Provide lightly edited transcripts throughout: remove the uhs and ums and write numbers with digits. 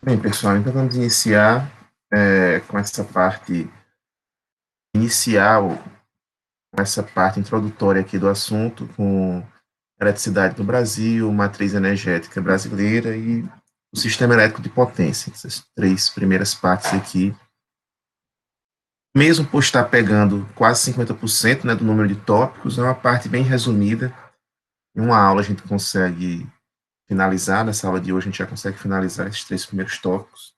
Bem, pessoal, então vamos iniciar com essa parte inicial, com essa parte introdutória aqui do assunto, com eletricidade no Brasil, matriz energética brasileira e o sistema elétrico de potência. Essas três primeiras partes aqui. Mesmo por estar pegando quase 50%, né, do número de tópicos, é uma parte bem resumida. Em uma aula a gente consegue finalizar, nessa aula de hoje a gente já consegue finalizar esses três primeiros tópicos,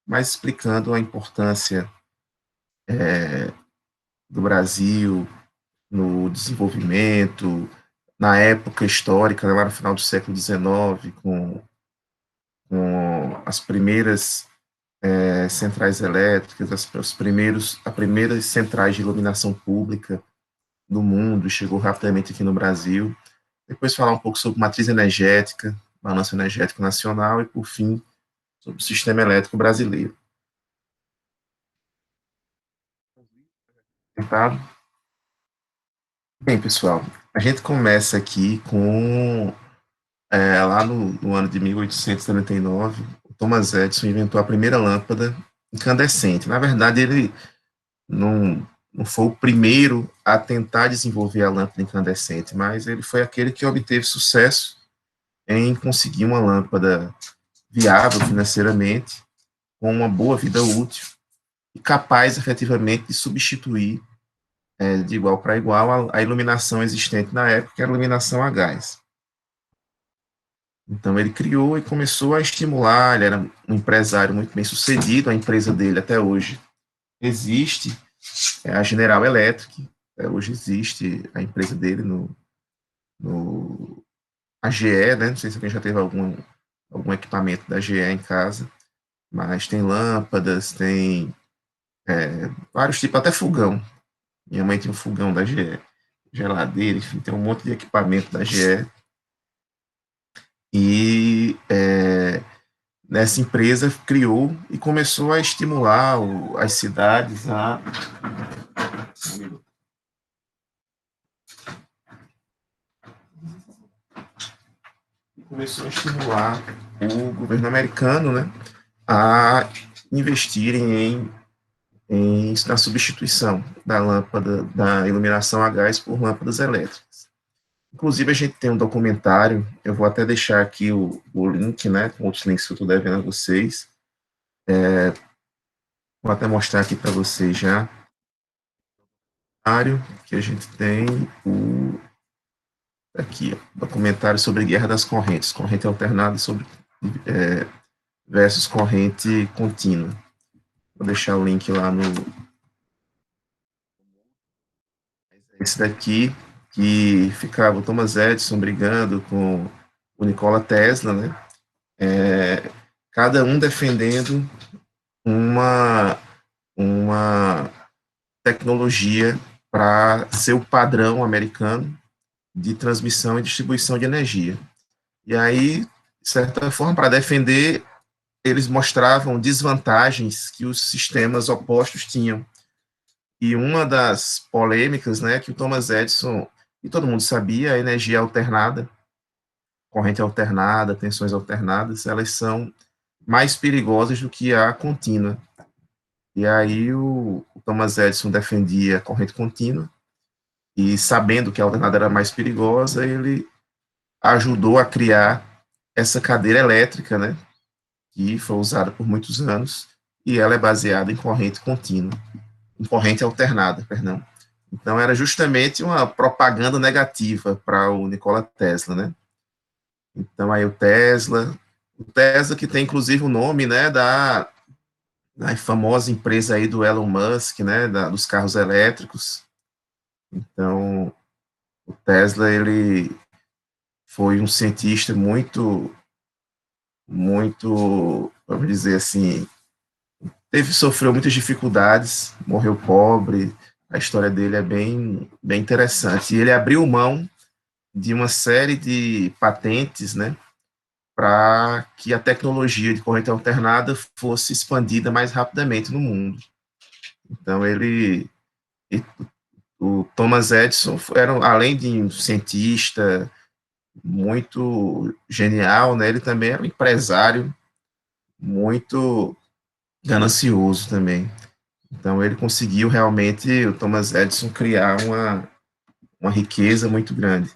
mas explicando a importância do Brasil no desenvolvimento, na época histórica, lá no final do século XIX, com as primeiras centrais elétricas, as primeiras centrais de iluminação pública do mundo, chegou rapidamente aqui no Brasil. Depois falar um pouco sobre matriz energética, balanço energético nacional e, por fim, sobre o sistema elétrico brasileiro. Tá? Bem, pessoal, a gente começa aqui com lá no ano de 1879, o Thomas Edison inventou a primeira lâmpada incandescente. Na verdade, ele não foi o primeiro a tentar desenvolver a lâmpada incandescente, mas ele foi aquele que obteve sucesso em conseguir uma lâmpada viável financeiramente, com uma boa vida útil e capaz efetivamente de substituir de igual para igual a iluminação existente na época, que era a iluminação a gás. Então, ele criou e começou a estimular. Ele era um empresário muito bem sucedido. A empresa dele, até hoje, existe, é a General Electric. Até hoje existe a empresa dele no a GE, né? Não sei se alguém já teve algum equipamento da GE em casa, mas tem lâmpadas, tem vários tipos, até fogão. Minha mãe tinha um fogão da GE, geladeira, enfim, tem um monte de equipamento da GE. E nessa empresa criou e começou a estimular as cidades a começou a estimular o governo americano, né, a investirem na substituição da lâmpada da iluminação a gás por lâmpadas elétricas. Inclusive, a gente tem um documentário, eu vou até deixar aqui o link, né, com outros links que eu estou devendo a vocês, vou até mostrar aqui para vocês já, que a gente tem aqui, ó, documentário sobre Guerra das Correntes, corrente alternada sobre, versus corrente contínua. Vou deixar o link lá no. Esse daqui, que ficava o Thomas Edison brigando com o Nikola Tesla, né? Cada um defendendo uma, uma tecnologia para ser o padrão americano de transmissão e distribuição de energia. E aí, de certa forma, para defender, eles mostravam desvantagens que os sistemas opostos tinham. E uma das polêmicas, né, que o Thomas Edison, e todo mundo sabia, a energia alternada, corrente alternada, tensões alternadas, elas são mais perigosas do que a contínua. E aí o Thomas Edison defendia a corrente contínua, e sabendo que a alternada era mais perigosa, ele ajudou a criar essa cadeira elétrica, né, que foi usada por muitos anos, e ela é baseada em corrente contínua, em corrente alternada, perdão. Então, era justamente uma propaganda negativa para o Nikola Tesla, né? Então, aí o Tesla que tem inclusive o nome, né, da famosa empresa aí do Elon Musk, né, dos carros elétricos. Então, o Tesla, ele foi um cientista muito, vamos dizer assim, sofreu muitas dificuldades, morreu pobre, a história dele é bem interessante. E ele abriu mão de uma série de patentes, né, para que a tecnologia de corrente alternada fosse expandida mais rapidamente no mundo. Então, o Thomas Edison era, além de um cientista muito genial, né, ele também era um empresário muito ganancioso também. Então, ele conseguiu realmente, o Thomas Edison, criar uma riqueza muito grande.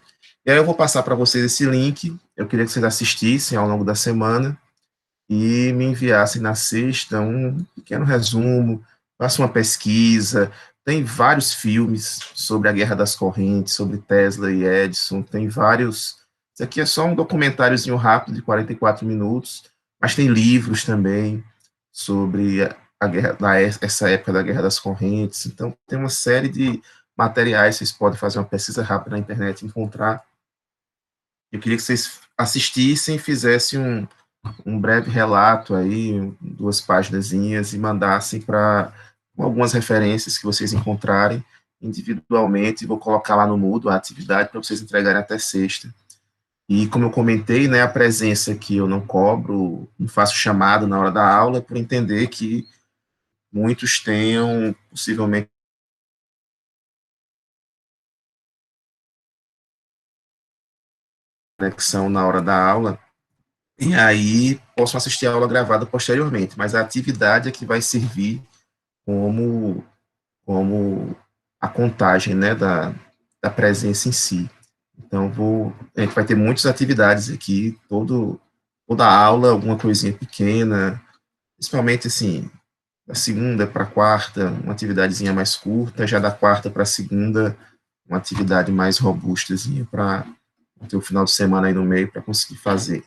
E aí eu vou passar para vocês esse link, eu queria que vocês assistissem ao longo da semana e me enviassem na sexta um pequeno resumo, faça uma pesquisa, tem vários filmes sobre a Guerra das Correntes, sobre Tesla e Edison, tem vários, isso aqui é só um documentáriozinho rápido de 44 minutos, mas tem livros também sobre a guerra, essa época da Guerra das Correntes, então tem uma série de materiais, vocês podem fazer uma pesquisa rápida na internet e encontrar. Eu queria que vocês assistissem e fizessem um breve relato aí, 2 páginazinhas, e mandassem para algumas referências que vocês encontrarem individualmente. Vou colocar lá no Moodle a atividade para vocês entregarem até sexta. E como eu comentei, né, a presença que eu não cobro, não faço chamada na hora da aula, por entender que muitos tenham possivelmente conexão na hora da aula, e aí possam assistir a aula gravada posteriormente, mas a atividade é que vai servir como, como a contagem, né, da presença em si. Então, a gente vai ter muitas atividades aqui, toda aula, alguma coisinha pequena, principalmente, assim, da segunda para a quarta, uma atividadezinha mais curta, já da quarta para a segunda, uma atividade mais robustazinha para ter o final de semana aí no meio para conseguir fazer,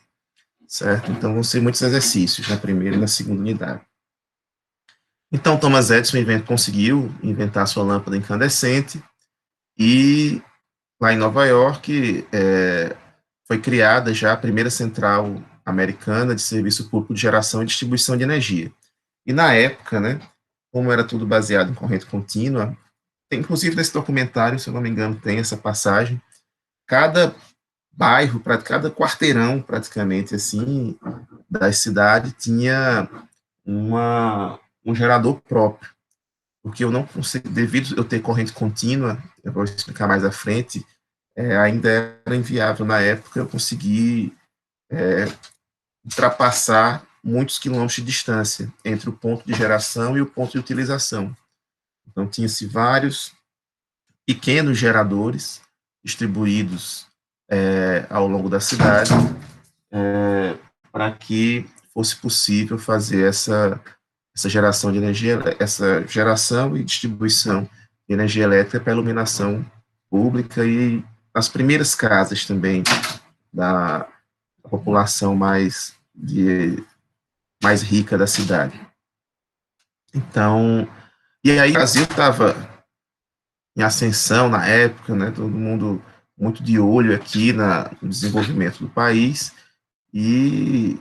certo? Então, vão ser muitos exercícios na primeira e na segunda unidade. Então, Thomas Edison conseguiu inventar sua lâmpada incandescente e lá em Nova York foi criada já a primeira central americana de serviço público de geração e distribuição de energia. E na época, né, como era tudo baseado em corrente contínua, inclusive nesse documentário, se eu não me engano, tem essa passagem, cada bairro, cada quarteirão praticamente assim da cidade tinha um gerador próprio, porque eu não consigo, devido eu ter corrente contínua, eu vou explicar mais à frente, ainda era inviável na época eu conseguir ultrapassar muitos quilômetros de distância entre o ponto de geração e o ponto de utilização. Então, tinha-se vários pequenos geradores distribuídos ao longo da cidade para que fosse possível fazer essa geração de energia, essa geração e distribuição de energia elétrica para iluminação pública e as primeiras casas também da população mais rica da cidade. Então, e aí o Brasil estava em ascensão na época, né, todo mundo muito de olho aqui no desenvolvimento do país, e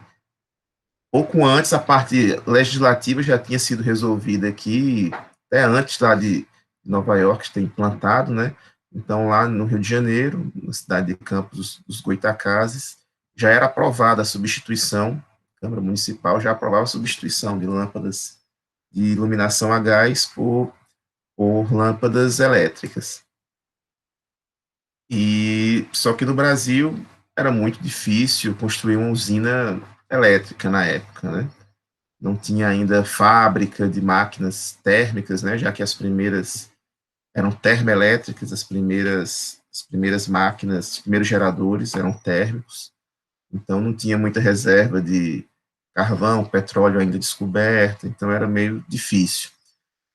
pouco antes a parte legislativa já tinha sido resolvida aqui, até antes lá de Nova York ter implantado, né, então lá no Rio de Janeiro, na cidade de Campos dos Goytacazes, já era aprovada a substituição, a Câmara Municipal já aprovava a substituição de lâmpadas de iluminação a gás por lâmpadas elétricas. E só que no Brasil era muito difícil construir uma usina elétrica na época, né? Não tinha ainda fábrica de máquinas térmicas, né? Já que as primeiras eram termoelétricas, as primeiras máquinas, os primeiros geradores eram térmicos. Então não tinha muita reserva de carvão, petróleo ainda descoberto, então era meio difícil.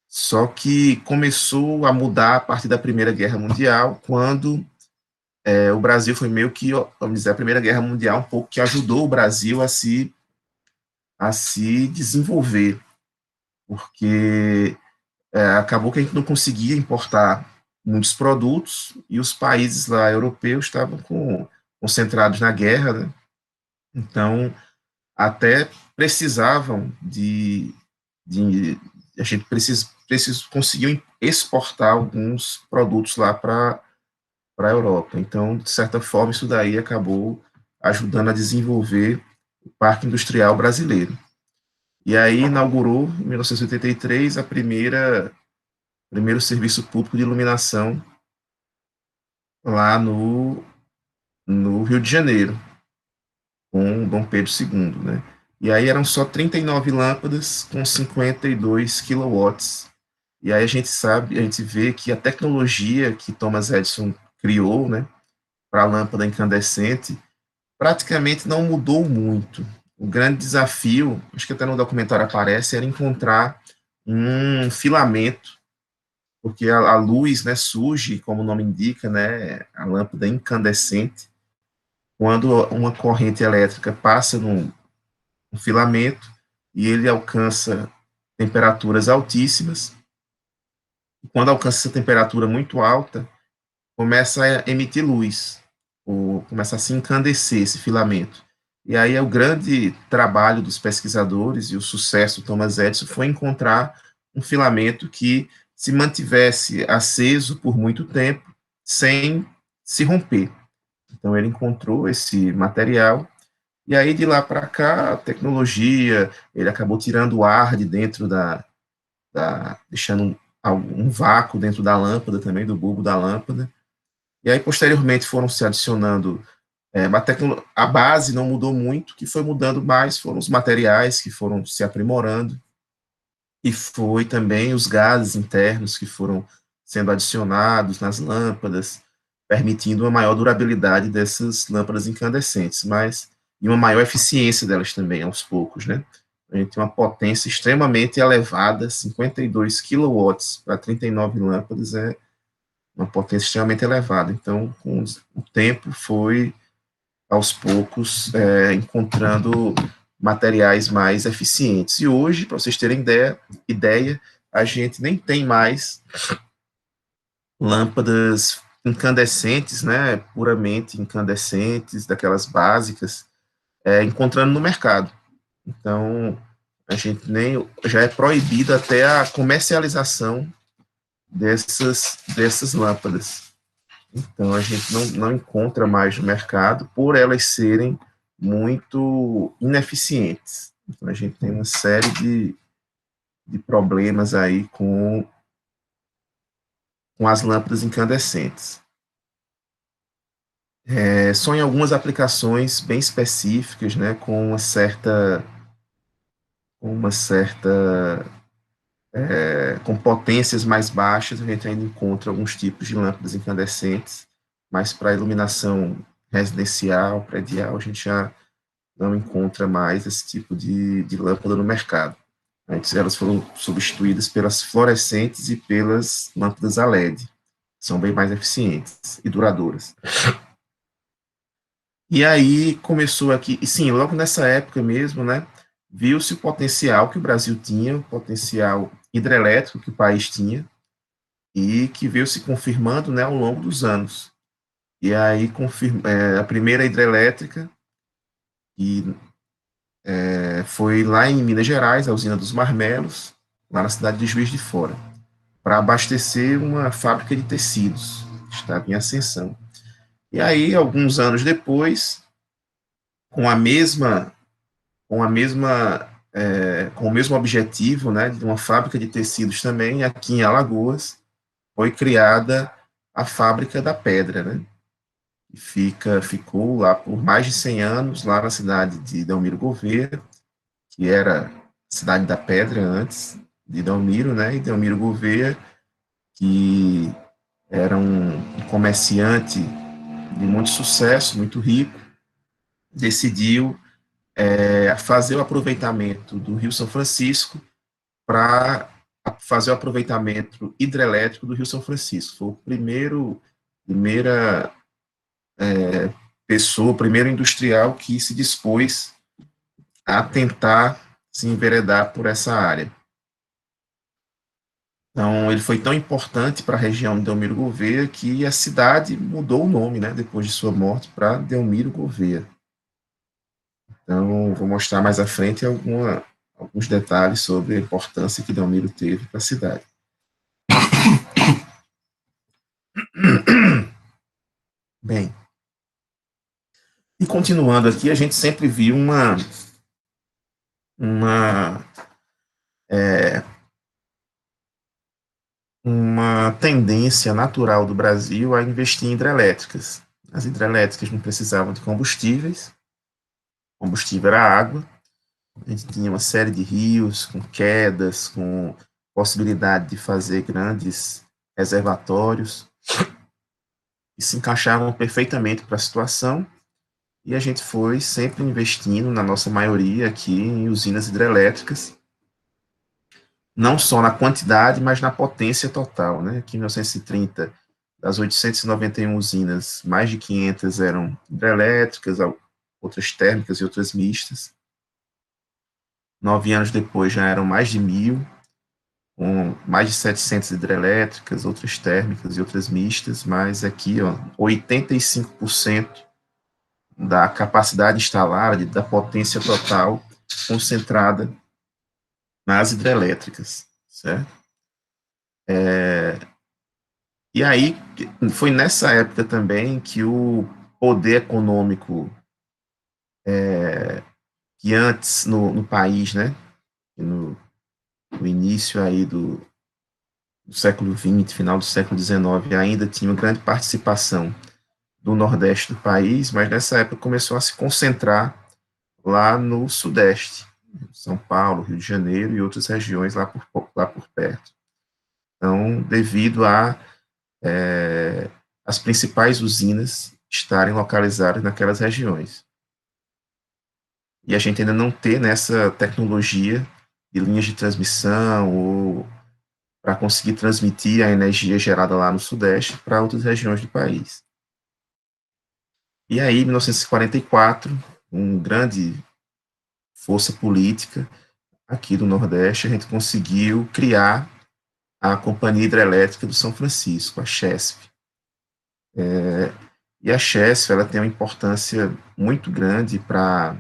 Só que começou a mudar a partir da Primeira Guerra Mundial, quando o Brasil foi meio que, vamos dizer, a Primeira Guerra Mundial um pouco que ajudou o Brasil a se desenvolver, porque acabou que a gente não conseguia importar muitos produtos e os países lá europeus estavam concentrados na guerra, né? Então até precisavam de a gente conseguiu exportar alguns produtos lá para a Europa. Então, de certa forma, isso daí acabou ajudando a desenvolver o Parque Industrial Brasileiro. E aí inaugurou, em 1983, primeiro serviço público de iluminação lá no Rio de Janeiro, com Dom Pedro II, né? E aí eram só 39 lâmpadas com 52 quilowatts. E aí a gente sabe, a gente vê que a tecnologia que Thomas Edison criou, né, para a lâmpada incandescente, praticamente não mudou muito. O grande desafio, acho que até no documentário aparece, era encontrar um filamento, porque a luz, né, surge, como o nome indica, né, a lâmpada incandescente, quando uma corrente elétrica passa um filamento e ele alcança temperaturas altíssimas. E quando alcança essa temperatura muito alta, começa a emitir luz, ou começa a se encandecer esse filamento. E aí é o grande trabalho dos pesquisadores e o sucesso do Thomas Edison foi encontrar um filamento que se mantivesse aceso por muito tempo sem se romper. Então ele encontrou esse material e aí de lá para cá a tecnologia, ele acabou tirando o ar de dentro deixando um vácuo dentro da lâmpada também, do bulbo da lâmpada. E aí, posteriormente, foram se adicionando. A base não mudou muito, o que foi mudando mais foram os materiais que foram se aprimorando, e foi também os gases internos que foram sendo adicionados nas lâmpadas, permitindo uma maior durabilidade dessas lâmpadas incandescentes, mas e uma maior eficiência delas também, aos poucos, né? A gente tem uma potência extremamente elevada, 52 quilowatts para 39 lâmpadas é uma potência extremamente elevada. Então, com o tempo, foi, aos poucos, encontrando materiais mais eficientes. E hoje, para vocês terem ideia, a gente nem tem mais lâmpadas incandescentes, né, puramente incandescentes, daquelas básicas, encontrando no mercado. Então, a gente nem já é proibido até a comercialização dessas lâmpadas. Então, a gente não encontra mais no mercado por elas serem muito ineficientes. Então, a gente tem uma série de problemas aí com as lâmpadas incandescentes. Só em algumas aplicações bem específicas, né, com potências mais baixas, a gente ainda encontra alguns tipos de lâmpadas incandescentes, mas para iluminação residencial, predial, a gente já não encontra mais esse tipo de lâmpada no mercado. Antes elas foram substituídas pelas fluorescentes e pelas lâmpadas a LED, são bem mais eficientes e duradouras. E aí começou aqui, e sim, logo nessa época mesmo, né, viu-se o potencial que o Brasil tinha, o potencial hidrelétrico que o país tinha, e que veio se confirmando, né, ao longo dos anos. E aí a primeira hidrelétrica, que foi lá em Minas Gerais, a usina dos Marmelos, lá na cidade de Juiz de Fora, para abastecer uma fábrica de tecidos, que estava em ascensão. E aí, alguns anos depois, com a mesma, com a mesma, com o mesmo objetivo, né, de uma fábrica de tecidos também, aqui em Alagoas, foi criada a Fábrica da Pedra, né, e ficou lá por mais de 100 anos, lá na cidade de Delmiro Gouveia, que era a cidade da Pedra antes de Delmiro, né, e Delmiro Gouveia, que era um comerciante de muito sucesso, muito rico, decidiu fazer o aproveitamento do Rio São Francisco para fazer o aproveitamento hidrelétrico do Rio São Francisco. Foi o primeira pessoa, primeiro industrial que se dispôs a tentar se enveredar por essa área. Então, ele foi tão importante para a região de Delmiro Gouveia que a cidade mudou o nome, né, depois de sua morte, para Delmiro Gouveia. Então, vou mostrar mais à frente alguns detalhes sobre a importância que Delmiro teve para a cidade. Bem, e continuando aqui, a gente sempre viu uma, uma tendência natural do Brasil a investir em hidrelétricas. As hidrelétricas não precisavam de combustíveis, combustível era água, A gente tinha uma série de rios com quedas, com possibilidade de fazer grandes reservatórios, que se encaixavam perfeitamente para a situação, e a gente foi sempre investindo, na nossa maioria aqui, em usinas hidrelétricas, não só na quantidade, mas na potência total, né? Aqui em 1930, das 891 usinas, mais de 500 eram hidrelétricas, outras térmicas e outras mistas. 9 anos depois já eram mais de 1.000, com mais de 700 hidrelétricas, outras térmicas e outras mistas, mas aqui, ó, 85% da capacidade instalada, da potência total, concentrada nas hidrelétricas, certo? E aí, foi nessa época também que o poder econômico que antes no país, né, no início aí do século XX, final do século XIX, ainda tinha uma grande participação do Nordeste do país, mas nessa época começou a se concentrar lá no Sudeste, São Paulo, Rio de Janeiro e outras regiões lá por perto. Então, devido a as principais usinas estarem localizadas naquelas regiões. E a gente ainda não ter nessa tecnologia de linhas de transmissão ou para conseguir transmitir a energia gerada lá no Sudeste para outras regiões do país. E aí, em 1944, um grande força política aqui do Nordeste, a gente conseguiu criar a Companhia Hidrelétrica do São Francisco, a CHESF. E a CHESF ela tem uma importância muito grande para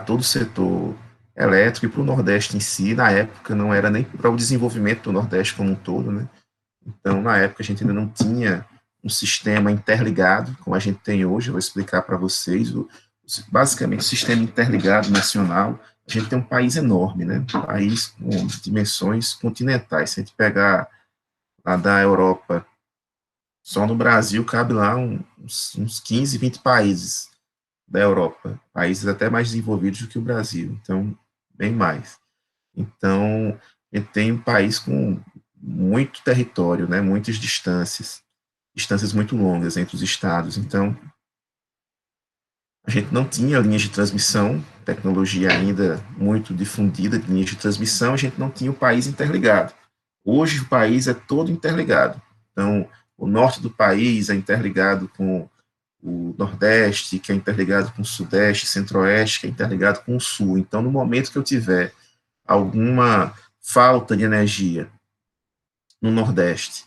todo o setor elétrico e para o Nordeste em si. Na época, não era nem para o desenvolvimento do Nordeste como um todo, né? Então, na época, a gente ainda não tinha um sistema interligado, como a gente tem hoje. Eu vou explicar para vocês. Basicamente, o sistema interligado nacional. A gente tem um país enorme, né? Um país com dimensões continentais. Se a gente pegar lá da Europa, só no Brasil cabe lá uns 15, 20 países da Europa, países até mais desenvolvidos do que o Brasil, então, bem mais. Então, a gente tem um país com muito território, né, muitas distâncias muito longas entre os estados, então, a gente não tinha linhas de transmissão, tecnologia ainda muito difundida de linhas de transmissão, a gente não tinha o país interligado. Hoje o país é todo interligado. Então, o norte do país é interligado com o Nordeste, que é interligado com o Sudeste, Centro-Oeste, que é interligado com o Sul. Então, no momento que eu tiver alguma falta de energia no Nordeste,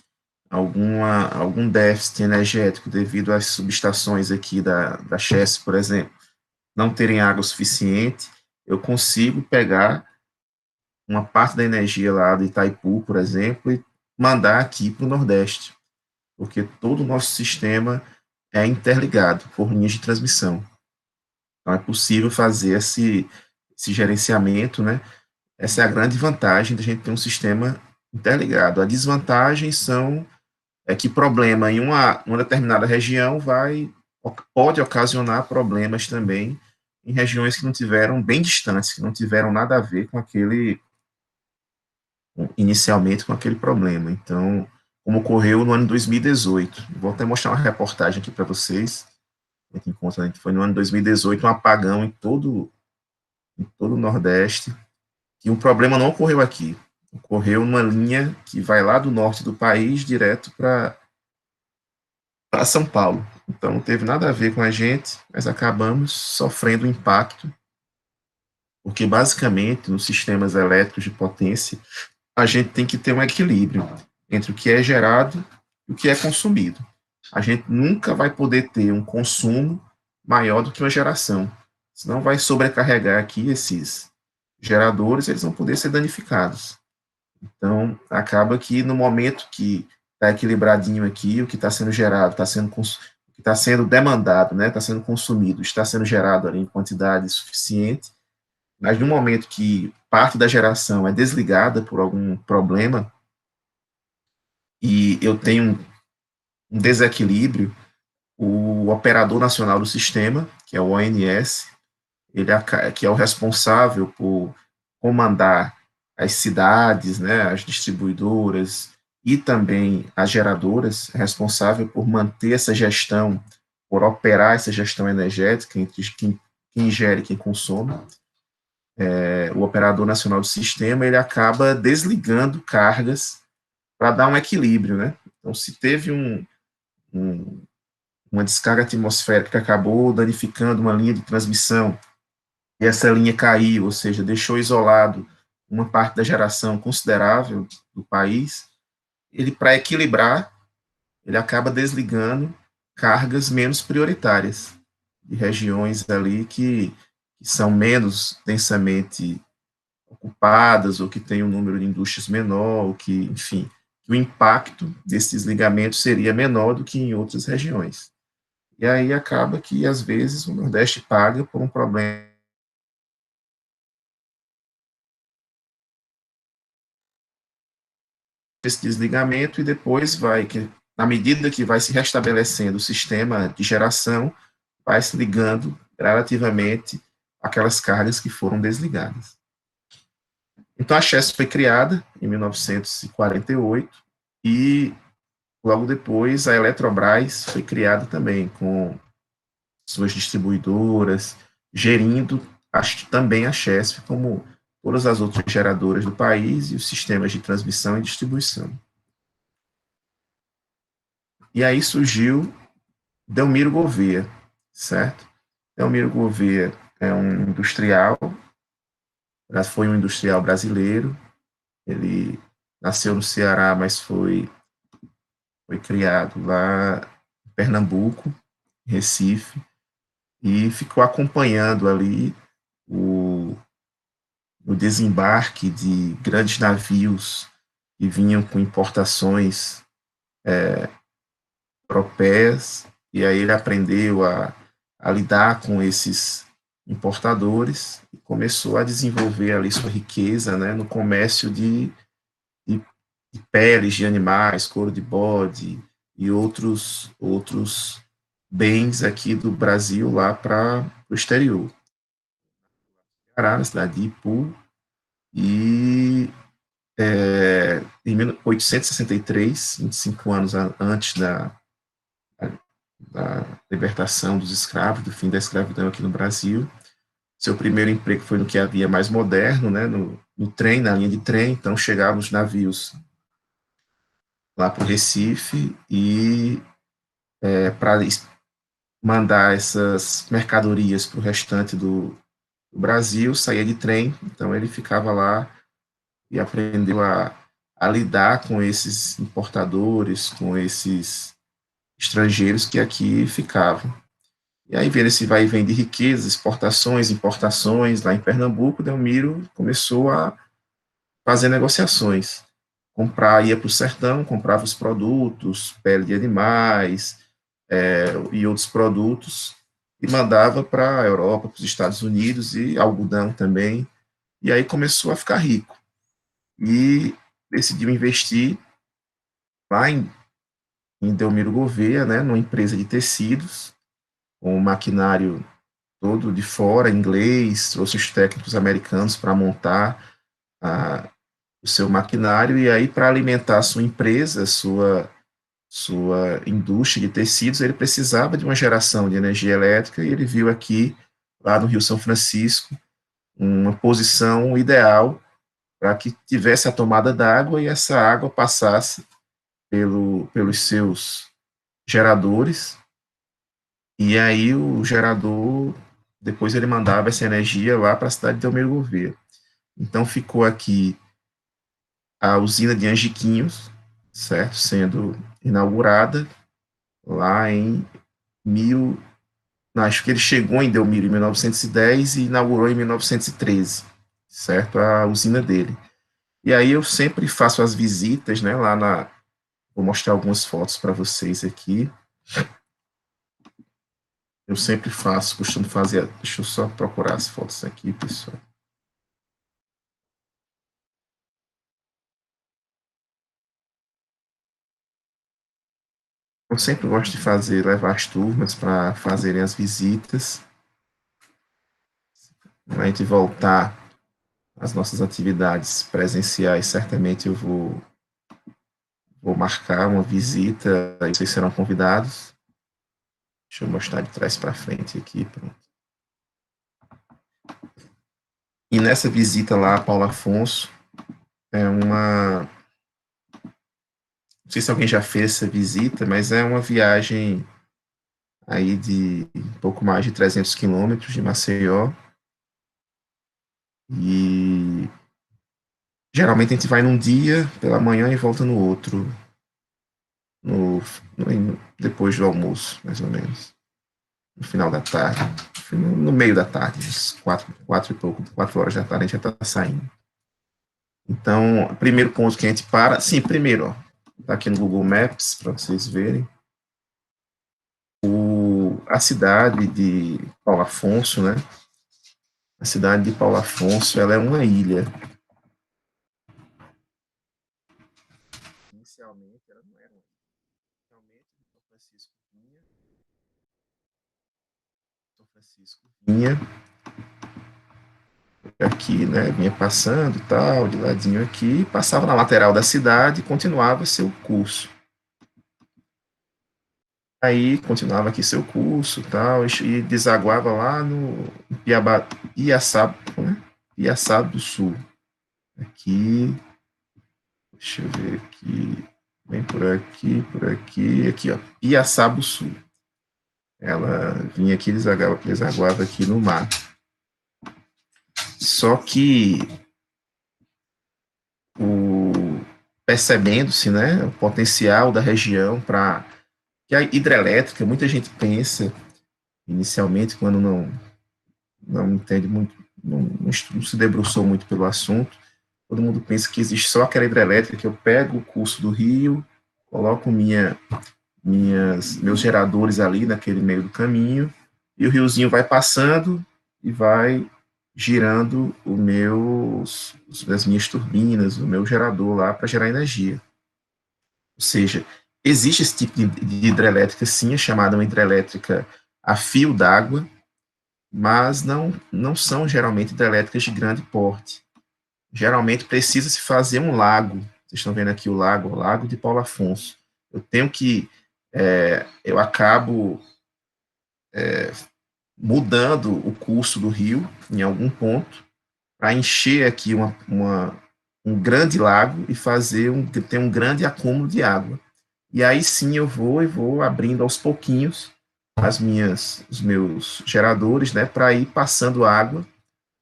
algum déficit energético devido às subestações aqui da CHESF, por exemplo, não terem água suficiente, eu consigo pegar uma parte da energia lá de Itaipu, por exemplo, e mandar aqui para o Nordeste, porque todo o nosso sistema é interligado por linhas de transmissão. Então, é possível fazer esse gerenciamento, né? Essa é a grande vantagem da gente ter um sistema interligado. A desvantagem é que problema em uma determinada região pode ocasionar problemas também em regiões que não tiveram, bem distantes, que não tiveram nada a ver com inicialmente com aquele problema. Então, como ocorreu no ano 2018. Vou até mostrar uma reportagem aqui para vocês. A gente encontra, foi no ano 2018, um apagão em todo o Nordeste, e o problema não ocorreu aqui. Ocorreu numa linha que vai lá do norte do país direto para São Paulo. Então não teve nada a ver com a gente, mas acabamos sofrendo impacto, porque basicamente nos sistemas elétricos de potência a gente tem que ter um equilíbrio entre o que é gerado e o que é consumido. A gente nunca vai poder ter um consumo maior do que uma geração, senão vai sobrecarregar aqui esses geradores, eles vão poder ser danificados. Então, acaba que no momento que está equilibradinho aqui, o que está sendo gerado, o que está sendo demandado, né, está sendo consumido, está sendo gerado ali em quantidade suficiente, mas no momento que parte da geração é desligada por algum problema e eu tenho um desequilíbrio, o operador nacional do sistema, que é o ONS, que é o responsável por comandar as cidades, né, as distribuidoras e também as geradoras, é responsável por manter essa gestão, por operar essa gestão energética entre quem gera e quem consome. O operador nacional do sistema, ele acaba desligando cargas para dar um equilíbrio, né? Então, se teve um, uma descarga atmosférica que acabou danificando uma linha de transmissão e essa linha caiu, ou seja, deixou isolado uma parte da geração considerável do país, ele, para equilibrar, ele acaba desligando cargas menos prioritárias, de regiões ali que são menos densamente ocupadas, ou que têm um número de indústrias menor, ou que, enfim, o impacto desse desligamento seria menor do que em outras regiões. E aí acaba que, às vezes, o Nordeste paga por um problema desse desligamento, e depois na medida que vai se restabelecendo o sistema de geração, vai se ligando gradativamente aquelas cargas que foram desligadas. Então, a Chesf foi criada em 1948 e, logo depois, a Eletrobras foi criada também, com suas distribuidoras, gerindo também a Chesf, como todas as outras geradoras do país e os sistemas de transmissão e distribuição. E aí surgiu Delmiro Gouveia, certo? Delmiro Gouveia é um industrial, foi um industrial brasileiro, ele nasceu no Ceará, mas foi criado lá em Pernambuco, Recife, e ficou acompanhando ali o, o desembarque de grandes navios que vinham com importações europeias, e aí ele aprendeu a lidar com esses importadores e começou a desenvolver ali sua riqueza, né, no comércio de, de peles de animais, couro de bode e outros bens aqui do Brasil lá para o exterior. Na cidade de Ipu, e em 1863, 25 anos antes da libertação dos escravos, do fim da escravidão aqui no Brasil. Seu primeiro emprego foi no que havia mais moderno, né, no trem, na linha de trem. Então, chegavam os navios lá para o Recife e para mandar essas mercadorias para o restante do Brasil, saía de trem. Então, ele ficava lá e aprendeu a lidar com esses importadores, com esses estrangeiros que aqui ficavam. E aí, vendo esse vai e vem de riquezas, exportações, importações, lá em Pernambuco, Delmiro começou a fazer negociações. Ia para o sertão, comprava os produtos, pele de animais e outros produtos, e mandava para a Europa, para os Estados Unidos, e algodão também. E aí começou a ficar rico. E decidiu investir lá em Delmiro Gouveia, né, numa empresa de tecidos, com um maquinário todo de fora, inglês, trouxe os técnicos americanos para montar o seu maquinário, e aí, para alimentar a sua empresa, sua indústria de tecidos, ele precisava de uma geração de energia elétrica, e ele viu aqui, lá no Rio São Francisco, uma posição ideal para que tivesse a tomada d'água e essa água passasse pelos seus geradores, e aí o gerador, depois ele mandava essa energia lá para a cidade de Delmiro Gouveia. Então ficou aqui a usina de Angiquinhos, certo? Sendo inaugurada lá em mil. Não, acho que ele chegou em Delmiro em 1910 e inaugurou em 1913, certo? A usina dele. E aí eu sempre faço as visitas, né? Vou mostrar algumas fotos para vocês aqui. Eu sempre costumo fazer. Deixa eu só procurar as fotos aqui, pessoal. Eu sempre gosto de levar as turmas para fazerem as visitas. Quando a gente voltar às nossas atividades presenciais, certamente eu vou marcar uma visita, e vocês serão convidados. Deixa eu mostrar de trás para frente aqui, pronto. E nessa visita lá, Paulo Afonso, é uma... Não sei se alguém já fez essa visita, mas é uma viagem aí de um pouco mais de 300 quilômetros de Maceió. E geralmente a gente vai num dia pela manhã e volta no outro, depois do almoço, mais ou menos. No final da tarde, no meio da tarde, às 4 horas da tarde, a gente já está saindo. Então, o primeiro ponto que a gente para, sim, primeiro, ó, tá aqui no Google Maps, para vocês verem, a cidade de Paulo Afonso, né? A cidade de Paulo Afonso, ela é uma ilha. Inicialmente, ela não era uma ilha. Inicialmente, São Francisco vinha aqui, né? Vinha passando, tal, de ladinho aqui, passava na lateral da cidade e continuava seu curso. Aí continuava aqui seu curso, tal, e desaguava lá no Piaçaba, né? Piaçaba do Sul. Aqui, deixa eu ver aqui, vem por aqui, ó, Piaçaba do Sul. Ela vinha aqui, desaguava aqui no mar. Só que percebendo-se, né, o potencial da região para que a hidrelétrica, muita gente pensa inicialmente quando não entende muito, não se debruçou muito pelo assunto, todo mundo pensa que existe só aquela hidrelétrica que eu pego o curso do rio, coloco meus geradores ali naquele meio do caminho e o riozinho vai passando e vai girando as minhas turbinas, o meu gerador lá para gerar energia. Ou seja, existe esse tipo de hidrelétrica, sim, é chamada uma hidrelétrica a fio d'água, mas não são geralmente hidrelétricas de grande porte. Geralmente precisa se fazer um lago. Vocês estão vendo aqui o Lago de Paulo Afonso. Eu acabo mudando o curso do rio em algum ponto para encher aqui um grande lago e ter um grande acúmulo de água. E aí sim eu vou abrindo aos pouquinhos os meus geradores, né, para ir passando água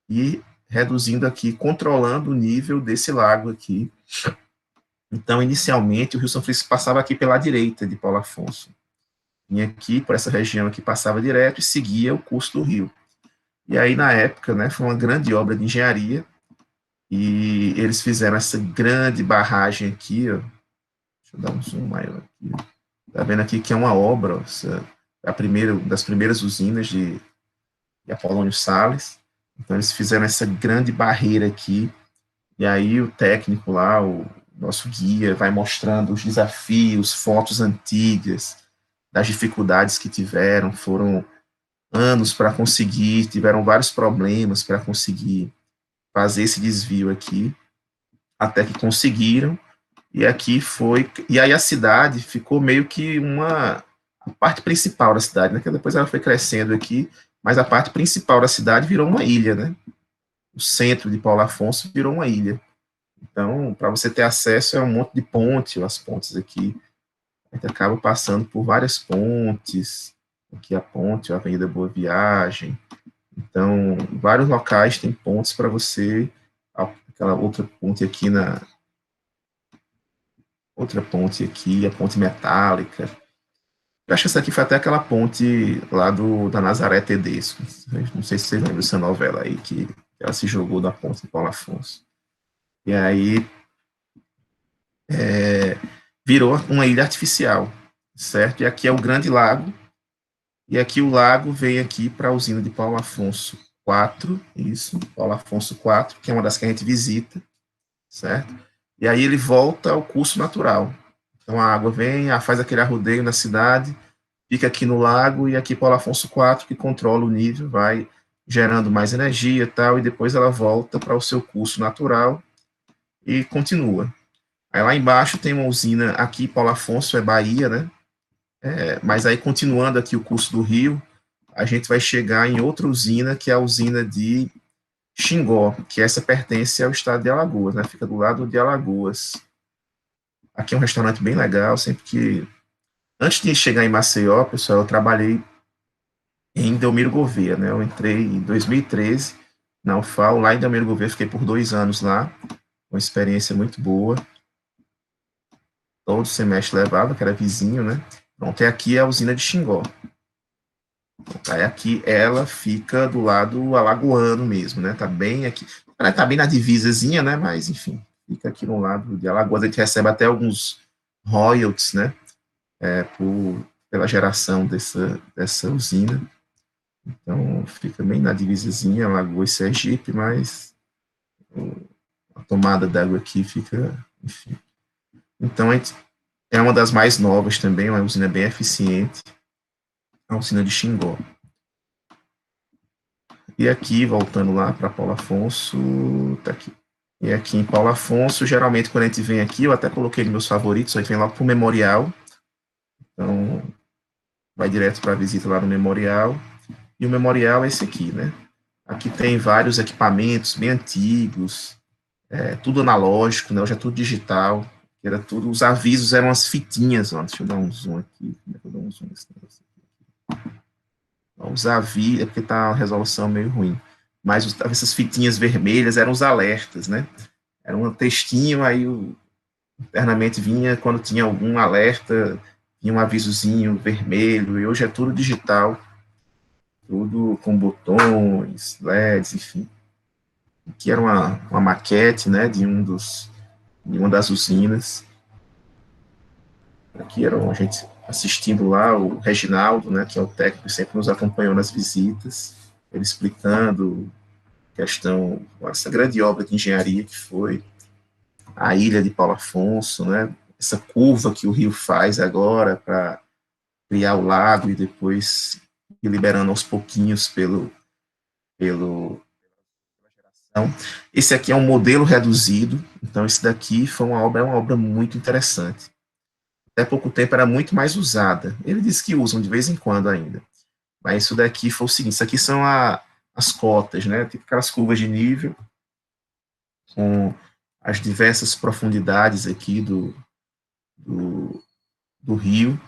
e reduzindo aqui, controlando o nível desse lago aqui. Então, inicialmente, o Rio São Francisco passava aqui pela direita de Paulo Afonso. Vinha aqui, por essa região aqui, passava direto e seguia o curso do rio. E aí, na época, né, foi uma grande obra de engenharia, e eles fizeram essa grande barragem aqui, ó. Deixa eu dar um zoom maior aqui. Tá vendo aqui que é uma obra, das primeiras usinas de Apolônio Salles. Então, eles fizeram essa grande barreira aqui, e aí o técnico lá, o nosso guia, vai mostrando os desafios, fotos antigas, das dificuldades que tiveram, foram anos para conseguir, tiveram vários problemas para conseguir fazer esse desvio aqui, até que conseguiram, e aqui foi, e aí a cidade ficou meio que a parte principal da cidade, né, que depois ela foi crescendo aqui, mas a parte principal da cidade virou uma ilha, né, o centro de Paulo Afonso virou uma ilha. Então, para você ter acesso, é um monte de ponte, as pontes aqui, a gente acaba passando por várias pontes, aqui a ponte, a Avenida Boa Viagem, então, vários locais têm pontes para você, aquela outra ponte aqui outra ponte aqui, a ponte metálica. Eu acho que essa aqui foi até aquela ponte lá da Nazaré Tedesco. Não sei se você lembra dessa novela aí, que ela se jogou da ponte de Paulo Afonso. E aí virou uma ilha artificial, certo? E aqui é o Grande Lago, e aqui o lago vem aqui para a usina de Paulo Afonso IV, isso, Paulo Afonso IV, que é uma das que a gente visita, certo? E aí ele volta ao curso natural. Então a água vem, faz aquele arrodeio na cidade, fica aqui no lago, e aqui Paulo Afonso IV, que controla o nível, vai gerando mais energia e tal, e depois ela volta para o seu curso natural e continua. Aí lá embaixo tem uma usina, aqui Paulo Afonso é Bahia, né? Mas aí continuando aqui o curso do Rio, a gente vai chegar em outra usina, que é a usina de Xingó, que essa pertence ao estado de Alagoas, né? Fica do lado de Alagoas. Aqui é um restaurante bem legal, sempre que... Antes de chegar em Maceió, pessoal, eu trabalhei em Delmiro Gouveia, né? Eu entrei em 2013 na UFAL, lá em Delmiro Gouveia, fiquei por 2 anos lá, uma experiência muito boa. Todo semestre levava, que era vizinho, né? Então, até aqui é a usina de Xingó. Aí aqui ela fica do lado alagoano mesmo, né? Tá bem aqui. Ela tá bem na divisazinha, né? Mas, enfim, fica aqui no lado de Alagoas. A gente recebe até alguns royalties, né? Pela geração dessa usina. Então, fica bem na divisazinha, Alagoas e Sergipe, mas a tomada d'água aqui fica, enfim. Então, é uma das mais novas também, uma usina bem eficiente, a usina de Xingó. E aqui, voltando lá para Paulo Afonso, tá aqui. E aqui em Paulo Afonso, geralmente quando a gente vem aqui, eu até coloquei nos meus favoritos, aí vem logo para o Memorial. Então, vai direto para a visita lá no Memorial. E o Memorial é esse aqui, né? Aqui tem vários equipamentos bem antigos, tudo analógico, né? Hoje é tudo digital. Era tudo, os avisos eram as fitinhas, ó. Deixa eu dar um zoom aqui. Como é que eu dou um zoom nesse negócio aqui? Os avisos, é porque tá a resolução meio ruim. Mas essas fitinhas vermelhas eram os alertas, né? Era um textinho, aí internamente vinha, quando tinha algum alerta, vinha um avisozinho vermelho, e hoje é tudo digital, tudo com botões, LEDs, enfim. Aqui era uma maquete, né, de uma das usinas. Aqui era a gente assistindo lá, o Reginaldo, né, que é o técnico que sempre nos acompanhou nas visitas, ele explicando questão, essa grande obra de engenharia que foi a ilha de Paulo Afonso, né, essa curva que o rio faz agora para criar o lago e depois ir liberando aos pouquinhos pelo então, esse aqui é um modelo reduzido, então esse daqui é uma obra muito interessante. Até pouco tempo era muito mais usada. Ele diz que usam de vez em quando ainda. Mas isso daqui foi o seguinte, isso aqui são as cotas, né? Tipo aquelas curvas de nível com as diversas profundidades aqui do, do rio.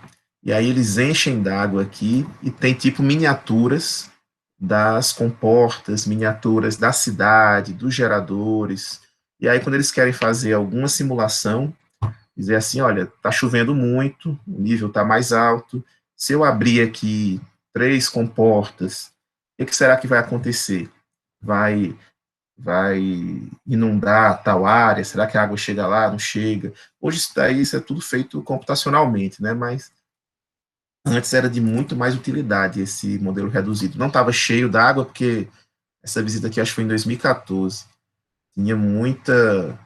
E aí eles enchem d'água aqui e tem tipo miniaturas das comportas, miniaturas da cidade, dos geradores. E aí quando eles querem fazer alguma simulação, dizer assim, olha, está chovendo muito, o nível está mais alto, se eu abrir aqui 3 comportas, o que será que vai acontecer? Vai inundar tal área? Será que a água chega lá? Não chega? Hoje isso é tudo feito computacionalmente, né? Mas antes era de muito mais utilidade esse modelo reduzido. Não estava cheio d'água, porque essa visita aqui acho que foi em 2014. Tinha muita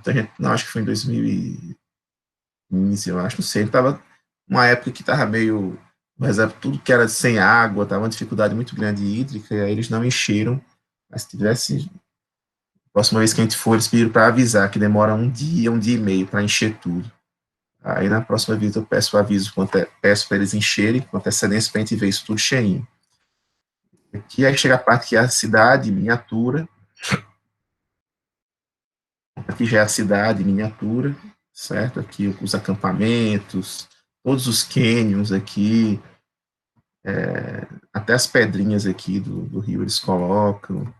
gente, não, acho que foi em 2015, eu acho, não sei. Estava uma época que estava meio, mas tudo que era sem água, estava uma dificuldade muito grande hídrica, e aí eles não encheram. Mas se tivesse, próxima vez que a gente for, eles pediram para avisar que demora um dia e meio para encher tudo. Aí na próxima vez eu peço o aviso, peço para eles encherem com antecedência para a gente ver isso tudo cheinho. Aqui aí chega a parte que é a cidade miniatura. Aqui já é a cidade miniatura, certo? Aqui os acampamentos, todos os canyons aqui, até as pedrinhas aqui do rio eles colocam,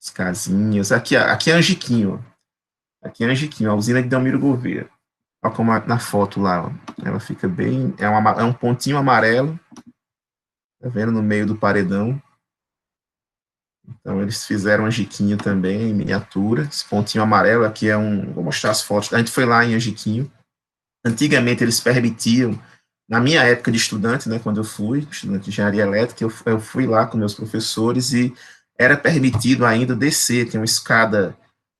as casinhas. Aqui é Angiquinho, ó. Aqui é Angiquinho, a usina de Delmiro Gouveia. Olha como na foto lá, ó. Ela fica bem, é um pontinho amarelo, tá vendo, no meio do paredão. Então eles fizeram Angiquinho também, em miniatura. Esse pontinho amarelo aqui vou mostrar as fotos. A gente foi lá em Angiquinho. Antigamente eles permitiam, na minha época de estudante, né, quando eu fui, estudante de engenharia elétrica, eu fui lá com meus professores e era permitido ainda descer, tem uma escada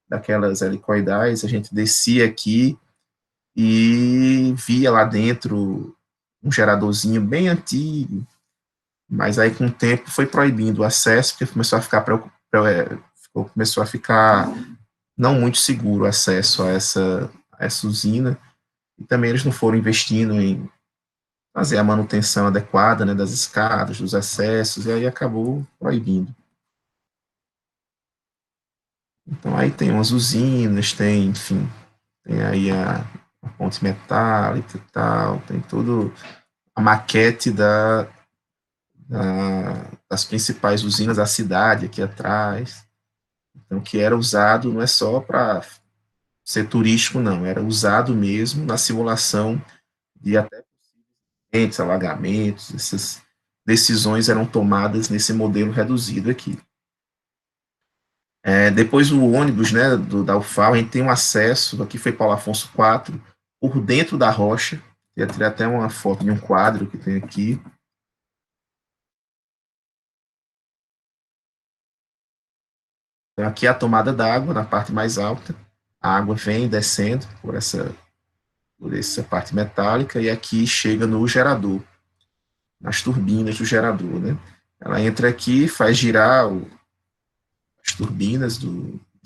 daquelas helicoidais, a gente descia aqui e via lá dentro um geradorzinho bem antigo, Mas aí, com o tempo, foi proibindo o acesso, porque começou a ficar não muito seguro o acesso a essa usina, e também eles não foram investindo em fazer a manutenção adequada, né, das escadas, dos acessos, e aí acabou proibindo. Então aí tem umas usinas, tem, enfim, tem aí a ponte metálica e tal, tem tudo a maquete das principais usinas da cidade aqui atrás. Então, que era usado não é só para ser turístico, não, era usado mesmo na simulação de até alagamentos, essas decisões eram tomadas nesse modelo reduzido aqui. Depois o ônibus, né, da UFAL, a gente tem um acesso, aqui foi Paulo Afonso 4, por dentro da rocha, eu tirei até uma foto de um quadro que tem aqui. Então, aqui é a tomada d'água, na parte mais alta, a água vem descendo por essa parte metálica, e aqui chega no gerador, nas turbinas do gerador, né? Ela entra aqui, faz girar as turbinas,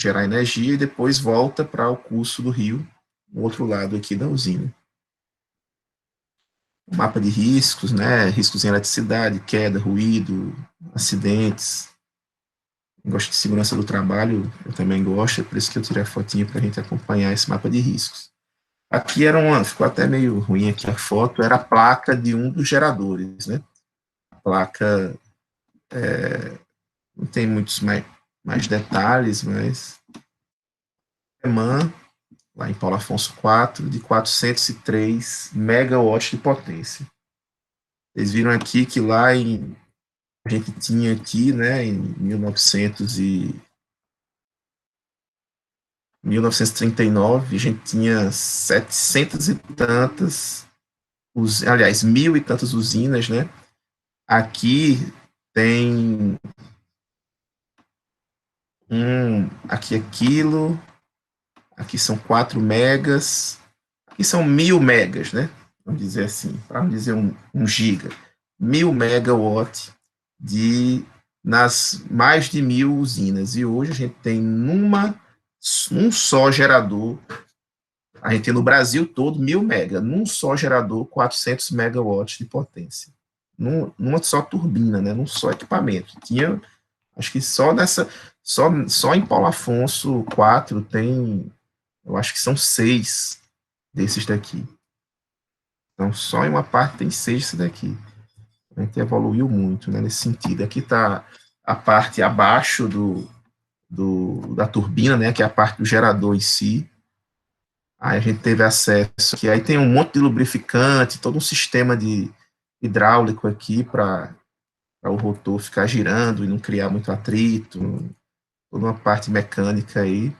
gerar energia, e depois volta para o curso do rio, no outro lado aqui da usina. O mapa de riscos, né? Riscos em eletricidade, queda, ruído, acidentes. Eu gosto de segurança do trabalho, eu também gosto, é por isso que eu tirei a fotinha para a gente acompanhar esse mapa de riscos. Aqui ficou até meio ruim aqui a foto, era a placa de um dos geradores, né? A placa, não tem muitos mais detalhes, mas alemã, lá em Paulo Afonso 4, de 403 megawatts de potência. Vocês viram aqui que a gente tinha aqui, né, em 1939, a gente tinha 700 e tantas, aliás, 1.000 e tantas usinas, né? Aqui tem aqui é quilo, aqui são 4 megas, aqui são 1.000 megas, né? Vamos dizer assim, para não dizer um giga. 1.000 megawatt nas mais de 1.000 usinas. E hoje a gente tem um só gerador, a gente tem no Brasil todo 1.000 mega, num só gerador, 400 megawatts de potência. Numa só turbina, né? Num só equipamento. Tinha, acho que só em Paulo Afonso 4 tem, eu acho que são 6 desses daqui. Então, só em uma parte tem 6 desses daqui. A gente evoluiu muito, né, nesse sentido. Aqui está a parte abaixo da turbina, né, que é a parte do gerador em si. Aí a gente teve acesso aqui. Aí tem um monte de lubrificante, todo um sistema de hidráulico aqui para o rotor ficar girando e não criar muito atrito, toda uma parte mecânica aí.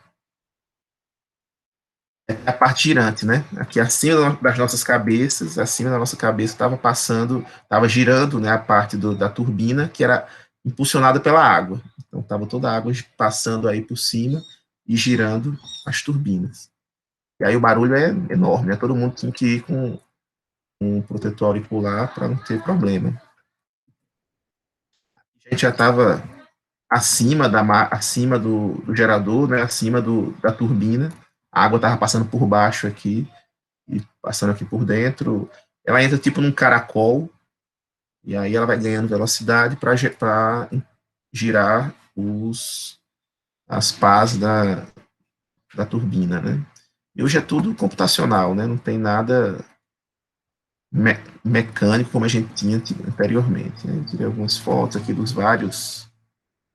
A parte girante, né? Aqui acima das nossas cabeças, acima da nossa cabeça estava girando, né, a parte da turbina, que era impulsionada pela água. Então estava toda a água passando aí por cima e girando as turbinas. E aí o barulho é enorme, né? Todo mundo tinha que ir com um protetor auricular para não ter problema. A gente já estava acima do gerador, né? Acima da turbina. A água estava passando por baixo aqui e passando aqui por dentro. Ela entra tipo num caracol, e aí ela vai ganhando velocidade para girar as pás da turbina, né? E hoje é tudo computacional, né? Não tem nada mecânico como a gente tinha anteriormente. Né? Tirei algumas fotos aqui dos vários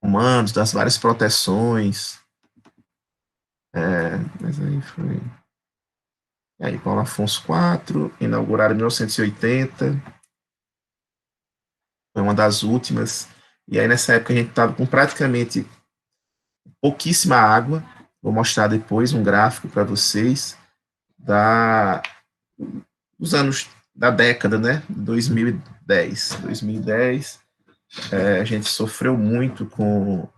comandos, das várias proteções. Mas aí foi. E aí, Paulo Afonso 4, inaugurado em 1980, foi uma das últimas. E aí, nessa época, a gente estava com praticamente pouquíssima água. Vou mostrar depois um gráfico para vocês dos anos da década, né? 2010. 2010, a gente sofreu muito com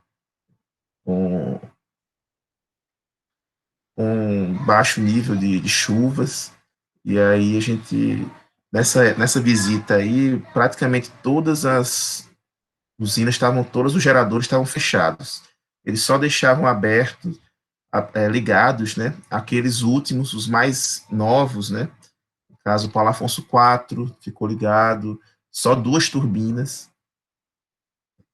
baixo nível de chuvas, e aí a gente, nessa visita aí, praticamente todas as usinas estavam, todos os geradores estavam fechados. Eles só deixavam abertos, ligados, né, aqueles últimos, os mais novos, né, no caso o Paulo Afonso 4 ficou ligado, só 2 turbinas,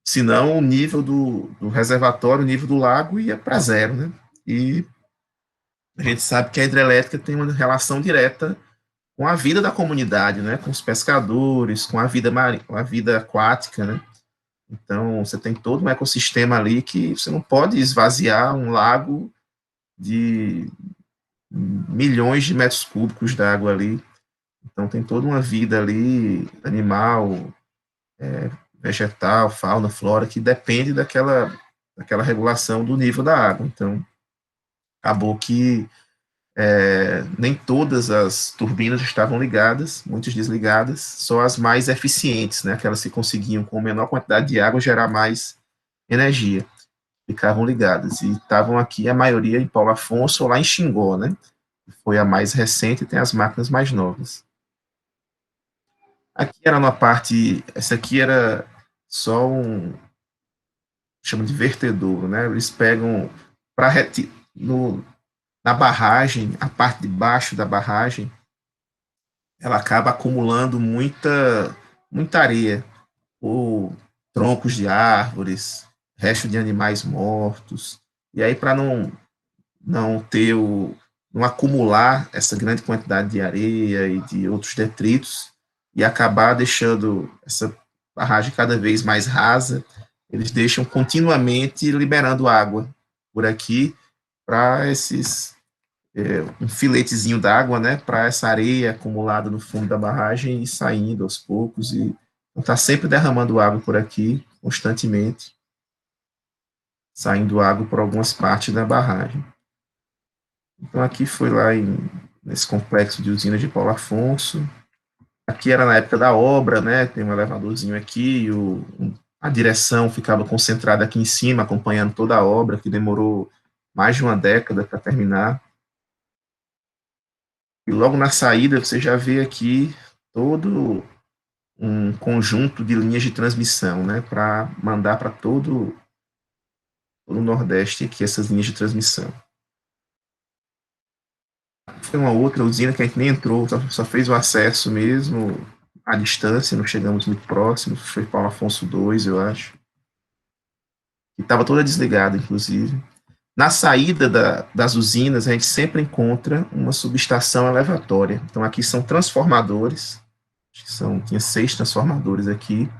senão o nível do reservatório, o nível do lago ia para zero, né, e a gente sabe que a hidrelétrica tem uma relação direta com a vida da comunidade, né, com os pescadores, com a vida aquática, né. Então, você tem todo um ecossistema ali que você não pode esvaziar um lago de milhões de metros cúbicos d'água ali. Então, tem toda uma vida ali, animal, vegetal, fauna, flora, que depende daquela regulação do nível da água. Então, acabou que nem todas as turbinas estavam ligadas, muitas desligadas, só as mais eficientes, né, aquelas que conseguiam, com menor quantidade de água, gerar mais energia, ficavam ligadas. E estavam aqui, a maioria, em Paulo Afonso ou lá em Xingó, né, que foi a mais recente e tem as máquinas mais novas. Aqui era uma parte, essa aqui era só chama de vertedouro, né, eles pegam, para na barragem, a parte de baixo da barragem, ela acaba acumulando muita areia, ou troncos de árvores, resto de animais mortos. E aí, para não ter não acumular essa grande quantidade de areia e de outros detritos, e acabar deixando essa barragem cada vez mais rasa, eles deixam continuamente liberando água por aqui para um filetezinho d'água, né, para essa areia acumulada no fundo da barragem e saindo aos poucos, e está sempre derramando água por aqui, constantemente, saindo água por algumas partes da barragem. Então aqui foi lá nesse complexo de usinas de Paulo Afonso. Aqui era na época da obra, né, tem um elevadorzinho aqui, a direção ficava concentrada aqui em cima, acompanhando toda a obra, que demorou mais de uma década para terminar. E logo na saída você já vê aqui todo um conjunto de linhas de transmissão, né, para mandar para todo o Nordeste aqui essas linhas de transmissão. Foi uma outra usina que a gente nem entrou, só fez o acesso mesmo à distância, não chegamos muito próximos, foi Paulo Afonso II, eu acho, que estava toda desligada, inclusive. Na saída das usinas, a gente sempre encontra uma subestação elevatória. Então, aqui são transformadores, tinha 6 transformadores aqui,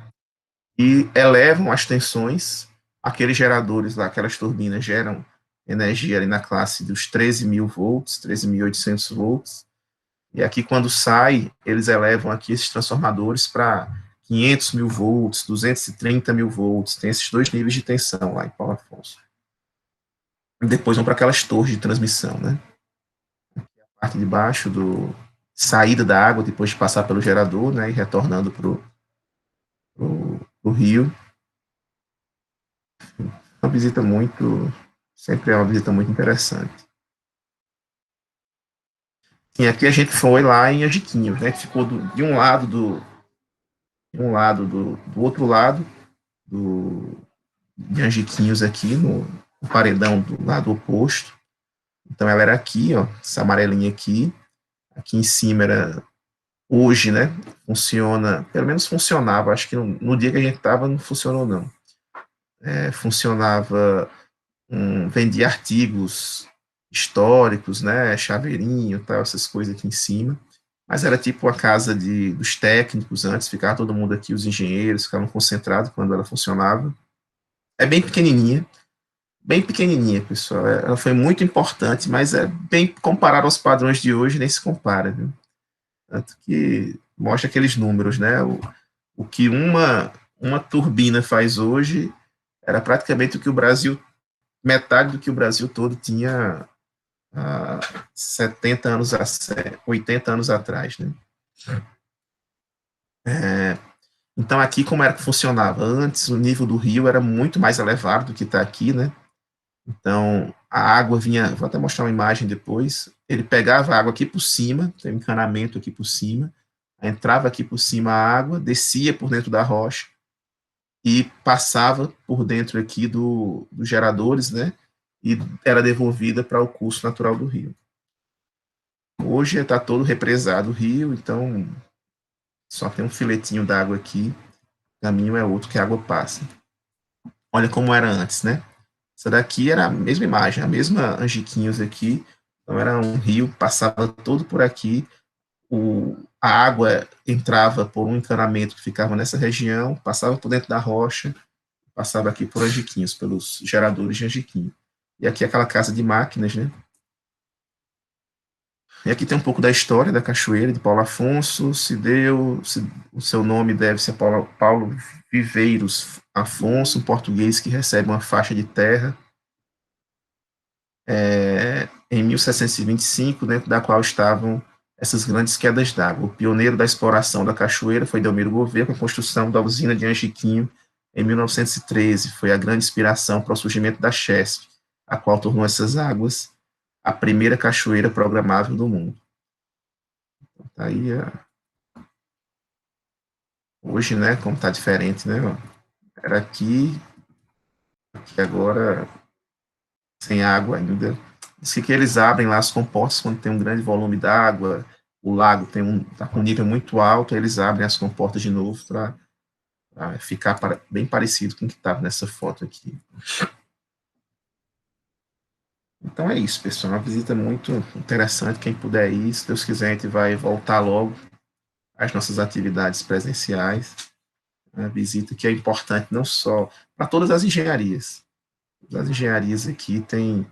e elevam as tensões. Aqueles geradores lá, aquelas turbinas geram energia ali na classe dos 13.000 volts, 13.800 volts, e aqui quando sai, eles elevam aqui esses transformadores para 500 mil volts, 230 mil volts, tem esses 2 níveis de tensão lá em Paulo Afonso. E depois vão para aquelas torres de transmissão, né? A parte de baixo saída da água depois de passar pelo gerador, né, e retornando para o rio. Uma visita sempre é uma visita muito interessante. E aqui a gente foi lá em Angiquinho, né, que ficou de um lado do outro lado de Angiquinhos aqui, no paredão do lado oposto. Então ela era aqui, ó, essa amarelinha aqui em cima era, hoje, né, funciona, pelo menos funcionava, acho que no dia que a gente estava não funcionou não, funcionava, vendia artigos históricos, né, chaveirinho, tal, essas coisas aqui em cima, mas era tipo a casa dos técnicos antes, ficava todo mundo aqui, os engenheiros, ficavam concentrados quando ela funcionava. É bem pequenininha, pessoal, ela foi muito importante, mas é bem comparado aos padrões de hoje, nem se compara, viu? Tanto que mostra aqueles números, né, o que uma turbina faz hoje era praticamente o que o Brasil, metade do que o Brasil todo tinha há 70 anos, 80 anos atrás, né? Então, aqui, como era que funcionava? Antes, o nível do rio era muito mais elevado do que está aqui, né? Então, a água vinha, vou até mostrar uma imagem depois, ele pegava a água aqui por cima, tem um encanamento aqui por cima, entrava aqui por cima a água, descia por dentro da rocha e passava por dentro aqui dos geradores, né? E era devolvida para o curso natural do rio. Hoje está todo represado o rio, então só tem um filetinho d'água aqui, o caminho é outro que a água passa. Olha como era antes, né? Essa daqui era a mesma imagem, a mesma Angiquinhos aqui, então era um rio, passava todo por aqui, a água entrava por um encanamento que ficava nessa região, passava por dentro da rocha, passava aqui por Angiquinhos, pelos geradores de Angiquinho. E aqui é aquela casa de máquinas, né? E aqui tem um pouco da história da cachoeira de Paulo Afonso. O seu nome deve-se a Paulo Viveiros Afonso, um português que recebe uma faixa de terra em 1725, dentro da qual estavam essas grandes quedas d'água. O pioneiro da exploração da cachoeira foi Delmiro Gouveia, com a construção da usina de Angiquinho em 1913. Foi a grande inspiração para o surgimento da Chesf, a qual tornou essas águas a primeira cachoeira programável do mundo. Então, tá aí, hoje, né, como tá diferente, né, era aqui agora sem água ainda. Diz que eles abrem lá as comportas quando tem um grande volume d'água, o lago tá com um nível muito alto, eles abrem as comportas de novo para ficar bem parecido com o que estava nessa foto aqui. Então é isso, pessoal. Uma visita muito interessante. Quem puder ir, se Deus quiser, a gente vai voltar logo às nossas atividades presenciais. Uma visita que é importante não só para todas as engenharias. As engenharias aqui têm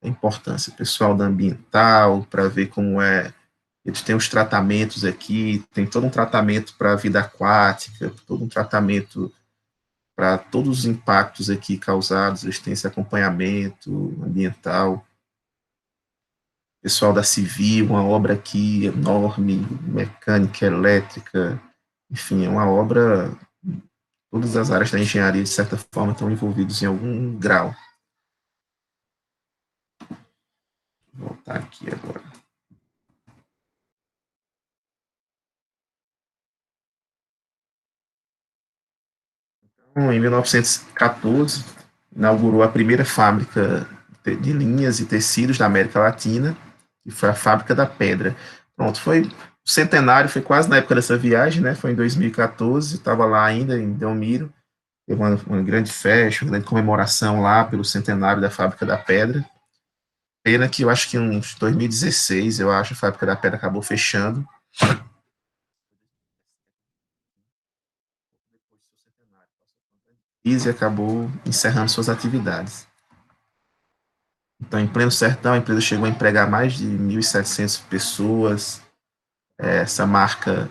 importância. Pessoal da ambiental, para ver como é. Eles têm os tratamentos aqui, tem todo um tratamento para a vida aquática, todo um tratamento para todos os impactos aqui causados, eles têm esse acompanhamento ambiental. Pessoal da Civil, uma obra aqui enorme, mecânica, elétrica, enfim, é uma obra, todas as áreas da engenharia, de certa forma, estão envolvidos em algum grau. Vou voltar aqui agora. Então, em 1914, inaugurou a primeira fábrica de linhas e tecidos da América Latina, que foi a Fábrica da Pedra. Pronto, foi o centenário, foi quase na época dessa viagem, né? Foi em 2014, estava lá ainda em Delmiro, teve uma grande festa, uma grande comemoração lá pelo centenário da Fábrica da Pedra. Pena que eu acho que em 2016, eu acho, a Fábrica da Pedra acabou fechando. E acabou encerrando suas atividades. Então, em pleno sertão, a empresa chegou a empregar mais de 1.700 pessoas. Essa marca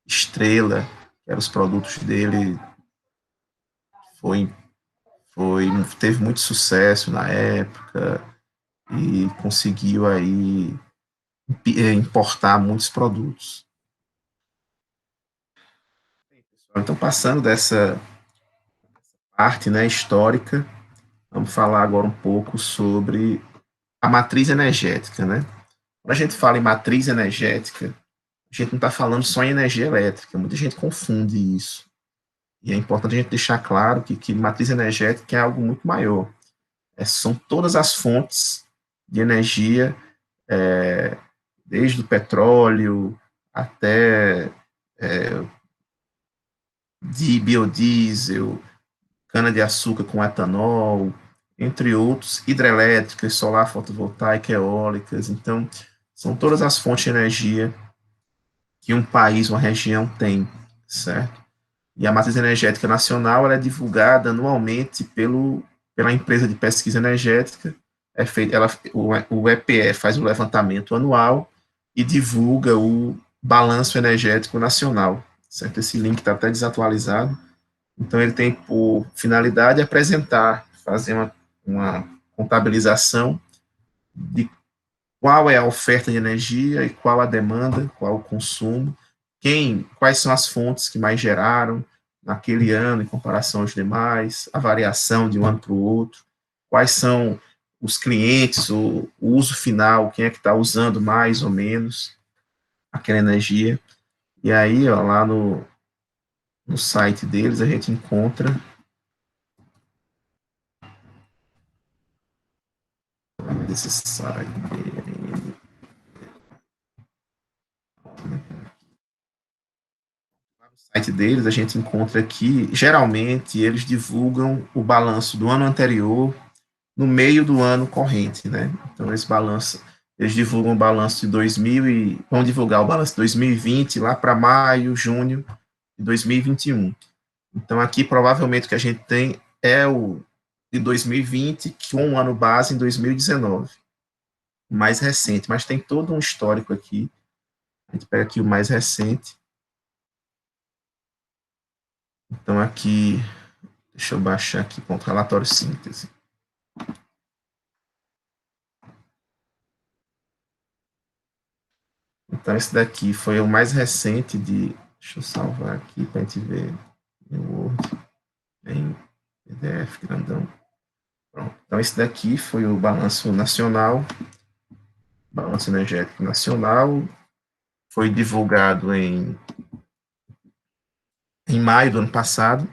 Estrela, que eram os produtos dele, foi, teve muito sucesso na época e conseguiu aí importar muitos produtos. Então, passando dessa parte, né, histórica, vamos falar agora um pouco sobre a matriz energética, né? Quando a gente fala em matriz energética, a gente não está falando só em energia elétrica, muita gente confunde isso. E é importante a gente deixar claro que matriz energética é algo muito maior. São todas as fontes de energia, desde o petróleo até de biodiesel, cana-de-açúcar com etanol, entre outros, hidrelétricas, solar, fotovoltaica, eólicas. Então, são todas as fontes de energia que um país, uma região tem, certo? E a matriz energética nacional ela é divulgada anualmente pela empresa de pesquisa energética. O EPE faz o levantamento anual e divulga o balanço energético nacional. Certo? Esse link está até desatualizado. Então, ele tem por finalidade apresentar, fazer uma contabilização de qual é a oferta de energia e qual a demanda, qual o consumo, quais são as fontes que mais geraram naquele ano em comparação aos demais, a variação de um ano para o outro, quais são os clientes, o uso final, quem é que está usando mais ou menos aquela energia. E aí, ó, lá no site deles, a gente encontra desse site. No site deles, a gente encontra que, geralmente, eles divulgam o balanço do ano anterior no meio do ano corrente, né? Então, eles divulgam o balanço de 2000 e vão divulgar o balanço de 2020 lá para maio, junho de 2021. Então, aqui, provavelmente, o que a gente tem é o de 2020, com um ano base em 2019, mais recente, mas tem todo um histórico aqui. A gente pega aqui o mais recente. Então, aqui, deixa eu baixar aqui, ponto relatório síntese. Então, esse daqui foi o mais recente de. Deixa eu salvar aqui para a gente ver em Word, em PDF grandão. Pronto. Então, esse daqui foi o balanço nacional, balanço energético nacional, foi divulgado em maio do ano passado.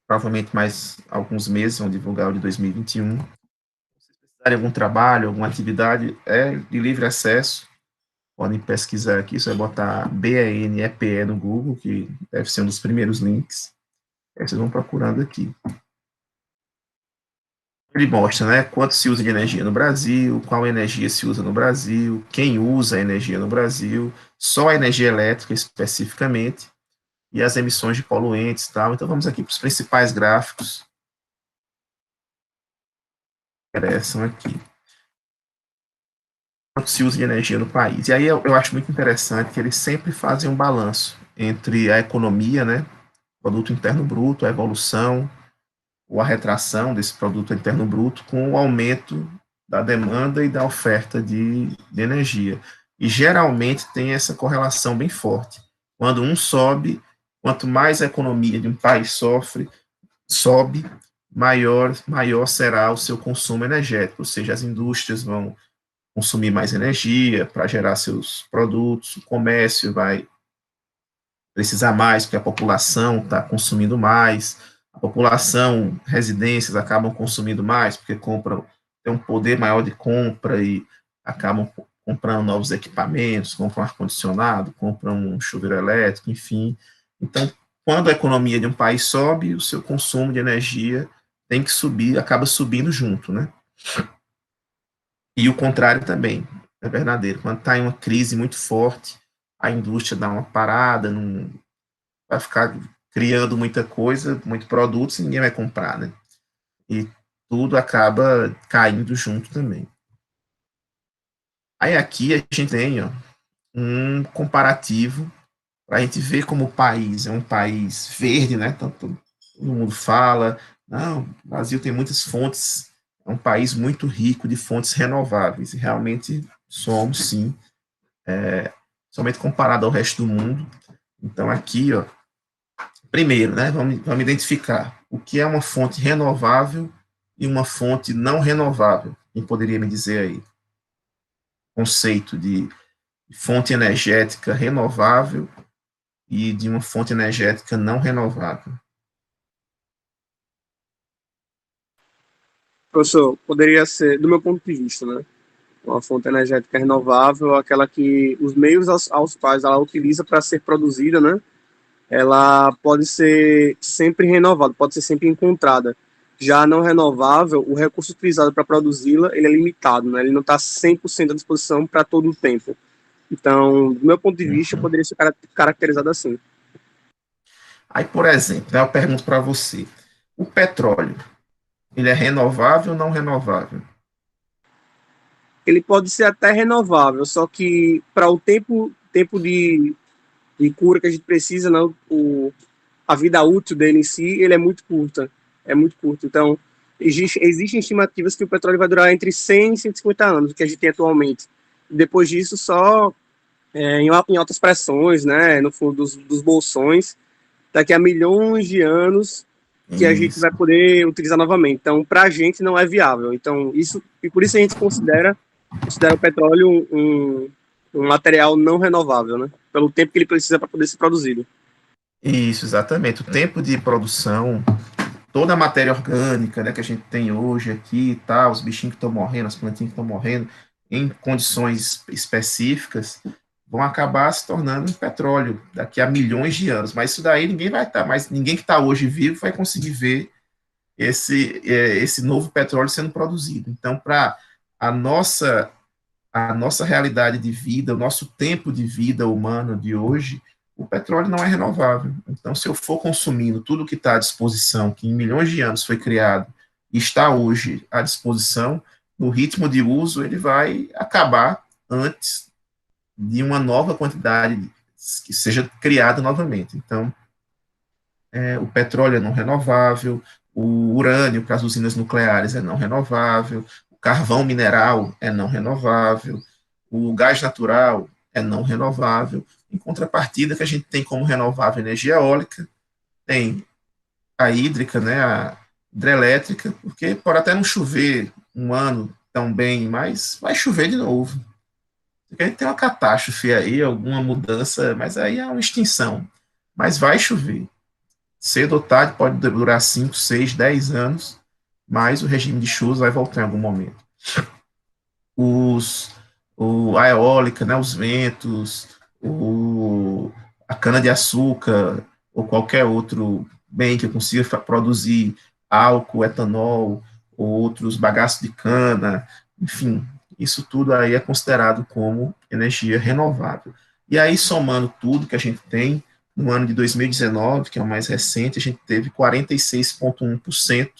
Provavelmente mais alguns meses vão divulgar o de 2021. Se vocês precisarem de algum trabalho, alguma atividade, é de livre acesso. Podem pesquisar aqui, só é botar BANEPE no Google, que deve ser um dos primeiros links. Aí vocês vão procurando aqui. Ele mostra, né, quanto se usa de energia no Brasil, qual energia se usa no Brasil, quem usa a energia no Brasil, só a energia elétrica especificamente, e as emissões de poluentes e tal. Então vamos aqui para os principais gráficos que interessam aqui. Quanto se usa de energia no país. E aí eu acho muito interessante que eles sempre fazem um balanço entre a economia, né, produto interno bruto, a evolução, ou a retração desse produto interno bruto com o aumento da demanda e da oferta de energia. E geralmente tem essa correlação bem forte. Quando um sobe, quanto mais a economia de um país sobe, maior será o seu consumo energético, ou seja, as indústrias vão consumir mais energia para gerar seus produtos, o comércio vai precisar mais, porque a população está consumindo mais, a população, residências acabam consumindo mais, porque compram, tem um poder maior de compra e acabam comprando novos equipamentos, compram ar-condicionado, compram um chuveiro elétrico, enfim. Então, quando a economia de um país sobe, o seu consumo de energia tem que subir, acaba subindo junto, né? E o contrário também, é verdadeiro. Quando está em uma crise muito forte, a indústria dá uma parada, não vai ficar criando muita coisa, muito produtos, e ninguém vai comprar, né? E tudo acaba caindo junto também. Aí aqui a gente tem ó, um comparativo para a gente ver como o país é um país verde, né? Então, todo mundo fala, não, o Brasil tem muitas fontes, é um país muito rico de fontes renováveis, e realmente somos, sim, somente comparado ao resto do mundo. Então, aqui, ó, primeiro, né, vamos identificar o que é uma fonte renovável e uma fonte não renovável. Quem poderia me dizer aí? Conceito de fonte energética renovável e de uma fonte energética não renovável. Professor, poderia ser, do meu ponto de vista, né? Uma fonte energética renovável, aquela que os meios aos quais ela utiliza para ser produzida, né? Ela pode ser sempre renovada, pode ser sempre encontrada. Já a não renovável, o recurso utilizado para produzi-la, ele é limitado, né? Ele não está 100% à disposição para todo o tempo. Então, do meu ponto de vista, poderia ser caracterizado assim. Aí, por exemplo, né, eu pergunto para você, o petróleo, ele é renovável ou não renovável? Ele pode ser até renovável, só que para o tempo de cura que a gente precisa, né, a vida útil dele em si, ele é muito curta. É muito curto. Então, existem estimativas que o petróleo vai durar entre 100 e 150 anos, o que a gente tem atualmente. Depois disso, só em altas pressões, né, no fundo dos bolsões, daqui a milhões de anos que a gente Isso. vai poder utilizar novamente. Então, para a gente não é viável. Então, isso e por isso a gente considera o petróleo um material não renovável, né? pelo tempo que ele precisa para poder ser produzido. Isso, exatamente. O tempo de produção, toda a matéria orgânica, né, que a gente tem hoje aqui e tal, os bichinhos que estão morrendo, as plantinhas que estão morrendo, em condições específicas, vão acabar se tornando petróleo daqui a milhões de anos. Mas isso daí ninguém vai estar, mas ninguém que está hoje vivo vai conseguir ver esse novo petróleo sendo produzido. Então, para a nossa a nossa realidade de vida, o nosso tempo de vida humano de hoje, o petróleo não é renovável. Então, se eu for consumindo tudo que está à disposição, que em milhões de anos foi criado e está hoje à disposição, no ritmo de uso, ele vai acabar antes de uma nova quantidade que seja criada novamente. Então, o petróleo é não renovável, o urânio para as usinas nucleares é não renovável, o carvão mineral é não renovável, o gás natural é não renovável. Em contrapartida, que a gente tem como renovável energia eólica, tem a hídrica, né, a hidrelétrica, porque pode até não chover um ano tão bem, mas vai chover de novo. Porque tem uma catástrofe aí, alguma mudança, mas aí é uma extinção. Mas vai chover. Cedo ou tarde, pode durar 5, 6, 10 anos, mas o regime de chuvas vai voltar em algum momento. A eólica, né, os ventos, a cana-de-açúcar, ou qualquer outro bem que consiga produzir álcool, etanol, ou outros bagaços de cana, enfim, isso tudo aí é considerado como energia renovável. E aí, somando tudo que a gente tem, no ano de 2019, que é o mais recente, a gente teve 46,1%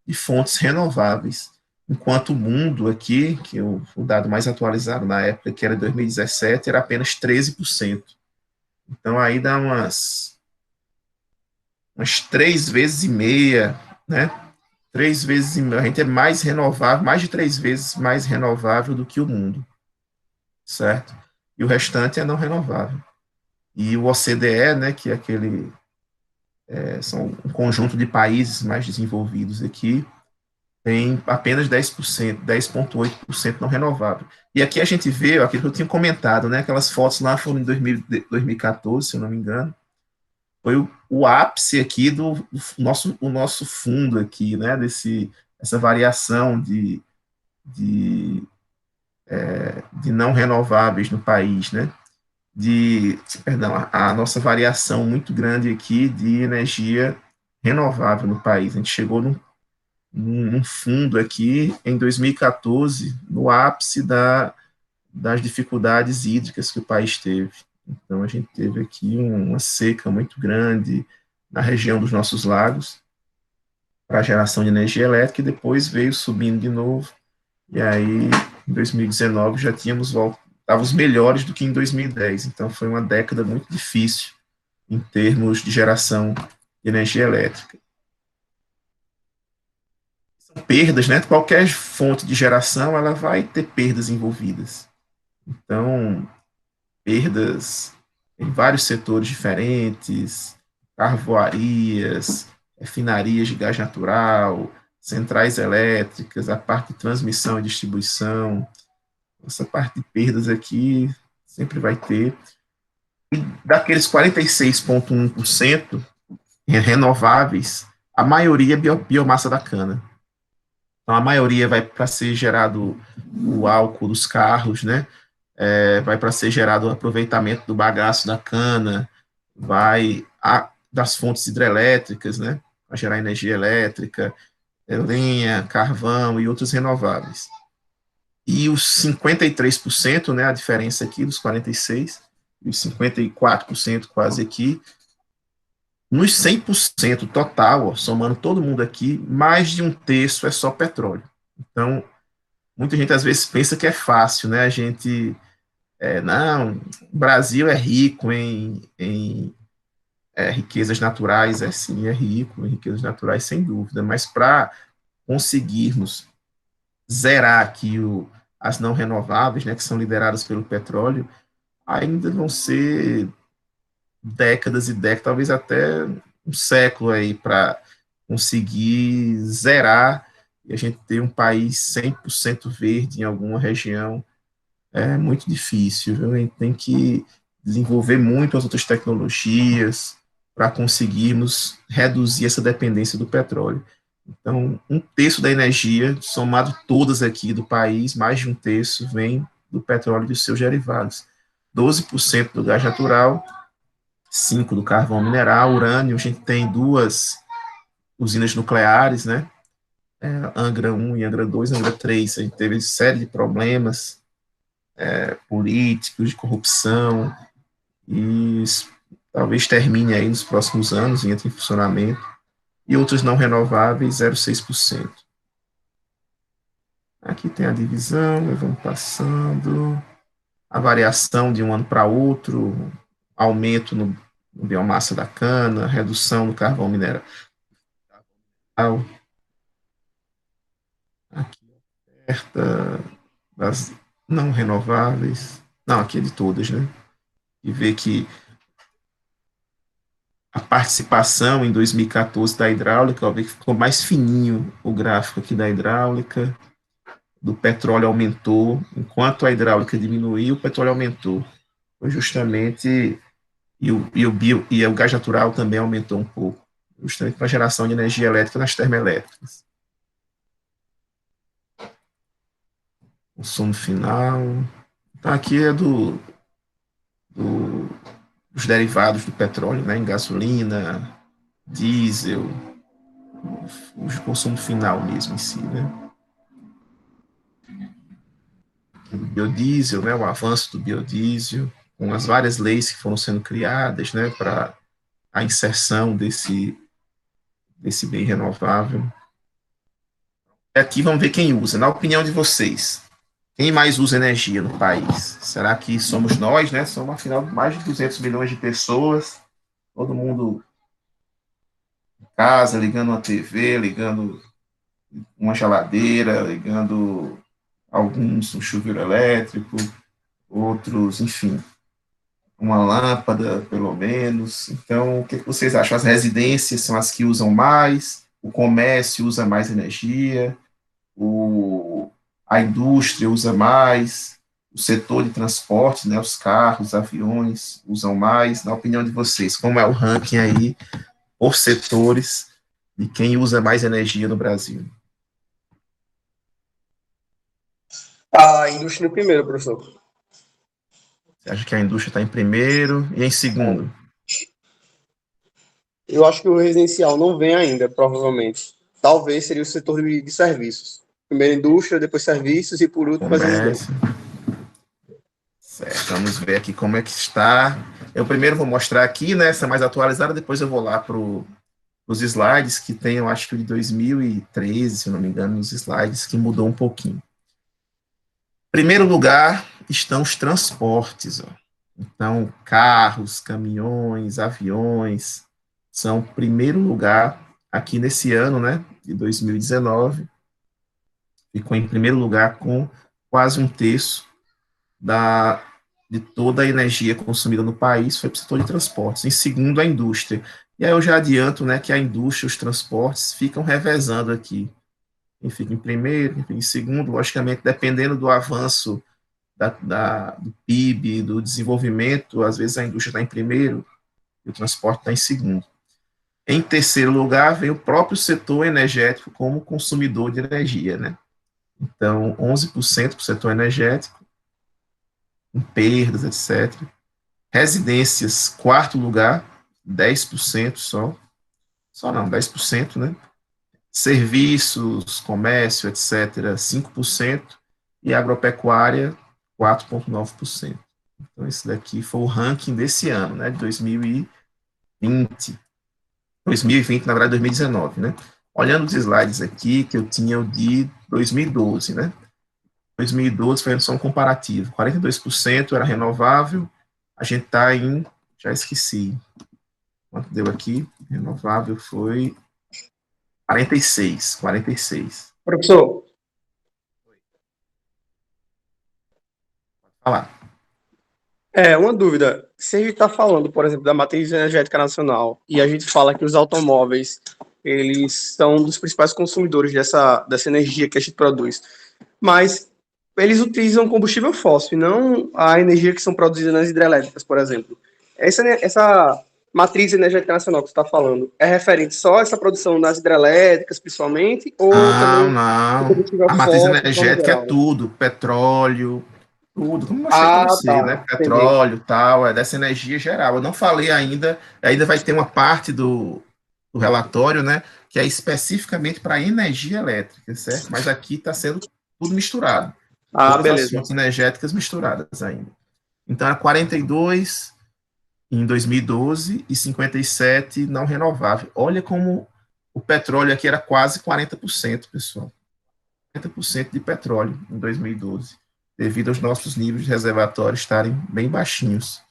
de fontes renováveis, enquanto o mundo aqui, que o dado mais atualizado na época, que era 2017, era apenas 13%. Então, aí dá umas 3,5 vezes, né? 3 vezes, a gente é mais renovável, mais de 3 vezes mais renovável do que o mundo, certo? E o restante é não renovável. E o OCDE, né, que é são um conjunto de países mais desenvolvidos aqui, tem apenas 10%, 10,8% não renovável. E aqui a gente vê, aquilo que eu tinha comentado, né, aquelas fotos lá foram em 2014, se eu não me engano, foi o ápice aqui do nosso fundo aqui, né, essa variação de, de não renováveis no país, né, perdão, a nossa variação muito grande aqui de energia renovável no país. A gente chegou num fundo aqui em 2014, no ápice das dificuldades hídricas que o país teve. Então, a gente teve aqui uma seca muito grande na região dos nossos lagos para a geração de energia elétrica e depois veio subindo de novo. E aí, em 2019, já estávamos melhores do que em 2010. Então, foi uma década muito difícil em termos de geração de energia elétrica. Perdas, né? Qualquer fonte de geração, ela vai ter perdas envolvidas. Então, perdas em vários setores diferentes, carvoarias, refinarias de gás natural, centrais elétricas, a parte de transmissão e distribuição. Essa parte de perdas aqui sempre vai ter. E daqueles 46,1% renováveis, a maioria é biomassa da cana. Então, a maioria vai para ser gerado o álcool dos carros, né? Vai para ser gerado o aproveitamento do bagaço da cana, das fontes hidrelétricas, né? Para gerar energia elétrica, lenha, carvão e outros renováveis. E os 53%, né? A diferença aqui dos 46%, e os 54% quase aqui, nos 100% total, ó, somando todo mundo aqui, mais de um terço é só petróleo. Então, muita gente às vezes pensa que é fácil, né? A gente, não, o Brasil é rico em riquezas naturais, sim, é rico em riquezas naturais, sem dúvida, mas para conseguirmos zerar aqui as não renováveis, né, que são lideradas pelo petróleo, ainda vão ser décadas e décadas, talvez até um século aí para conseguir zerar e a gente ter um país 100% verde em alguma região. É muito difícil, viu? A gente tem que desenvolver muito as outras tecnologias para conseguirmos reduzir essa dependência do petróleo. Então, um terço da energia, somado todas aqui do país, mais de um terço vem do petróleo e dos seus derivados. 12% do gás natural, 5% do carvão mineral, urânio. A gente tem duas usinas nucleares, né? Angra 1 e Angra 2, Angra 3. A gente teve série de problemas políticos, de corrupção, e talvez termine aí nos próximos anos e entre em funcionamento. E outros não renováveis, 0,6%. Aqui tem a divisão, vamos passando. A variação de um ano para outro, aumento no biomassa da cana, redução do carvão mineral. Aqui, oferta das não renováveis. Não, aqui é de todas, né? E ver que a participação em 2014 da hidráulica, ó, ver que ficou mais fininho o gráfico aqui da hidráulica, do petróleo aumentou, enquanto a hidráulica diminuiu, o petróleo aumentou. Foi justamente, e o gás natural também aumentou um pouco, justamente para a geração de energia elétrica nas termoelétricas. Consumo final. Então, aqui é dos derivados do petróleo, né, em gasolina, diesel, o consumo final mesmo em si, né? O biodiesel, né, o avanço do biodiesel, com as várias leis que foram sendo criadas, né, para a inserção desse bem renovável. Aqui vamos ver quem usa. Na opinião de vocês, quem mais usa energia no país? Será que somos nós, né? Somos, afinal, mais de 200 milhões de pessoas, todo mundo em casa, ligando uma TV, ligando uma geladeira, ligando alguns um chuveiro elétrico, outros, enfim, uma lâmpada, pelo menos. Então, o que vocês acham? As residências são as que usam mais, o comércio usa mais energia, a indústria usa mais, o setor de transporte, né, os carros, aviões usam mais. Na opinião de vocês, como é o ranking aí por setores de quem usa mais energia no Brasil? A indústria no primeiro, professor. Você acha que a indústria está em primeiro e em segundo? Eu acho que o residencial não vem ainda, provavelmente. Talvez seria o setor de serviços. Primeiro indústria, depois serviços e por último as residências. Certo, vamos ver aqui como é que está. Eu primeiro vou mostrar aqui, né, essa mais atualizada, depois eu vou lá para os slides, que tem, eu acho que o de 2013, se não me engano, nos slides, que mudou um pouquinho. Primeiro lugar estão os transportes. Ó. Então, carros, caminhões, aviões, são primeiro lugar aqui nesse ano, né, de 2019, ficou em primeiro lugar com quase um terço de toda a energia consumida no país foi para o setor de transportes. Em segundo, a indústria. E aí eu já adianto, né, que a indústria e os transportes ficam revezando aqui. Quem fica em primeiro, quem fica em segundo, logicamente, dependendo do avanço do PIB, do desenvolvimento, às vezes a indústria está em primeiro e o transporte está em segundo. Em terceiro lugar, vem o próprio setor energético como consumidor de energia, né? Então, 11% para o setor energético, com perdas, etc. Residências, quarto lugar, 10% só. Só não, 10%, né? Serviços, comércio, etc., 5%. E agropecuária, 4,9%. Então, esse daqui foi o ranking desse ano, né? De 2020. 2020, na verdade, 2019, né? Olhando os slides aqui, que eu tinha o de 2012, né? 2012 foi só um comparativo. 42% era renovável, a gente está em, já esqueci, quanto deu aqui? Renovável foi 46. Professor, Olha lá. uma dúvida. Se a gente está falando, por exemplo, da matriz energética nacional e a gente fala que os automóveis eles são um dos principais consumidores dessa energia que a gente produz, mas eles utilizam combustível fóssil, e não a energia que são produzidas nas hidrelétricas, por exemplo. Essa matriz energética nacional que você está falando é referente só a essa produção nas hidrelétricas, principalmente, ou Não, também o não. combustível A matriz fóssil de forma energética é geral? tudo, petróleo, tudo, como eu mostrei para Ah, você, né? tá, entendi. Petróleo, tal, é dessa energia geral. Eu não falei ainda, ainda vai ter uma parte do relatório, né, que é especificamente para energia elétrica, certo? Mas aqui está sendo tudo misturado, Ah, todas as beleza. fontes energéticas misturadas ainda. Então, era 42 em 2012 e 57 não renovável. Olha como o petróleo aqui era quase 40%, pessoal. 40% de petróleo em 2012, devido aos nossos níveis de reservatório estarem bem baixinhos.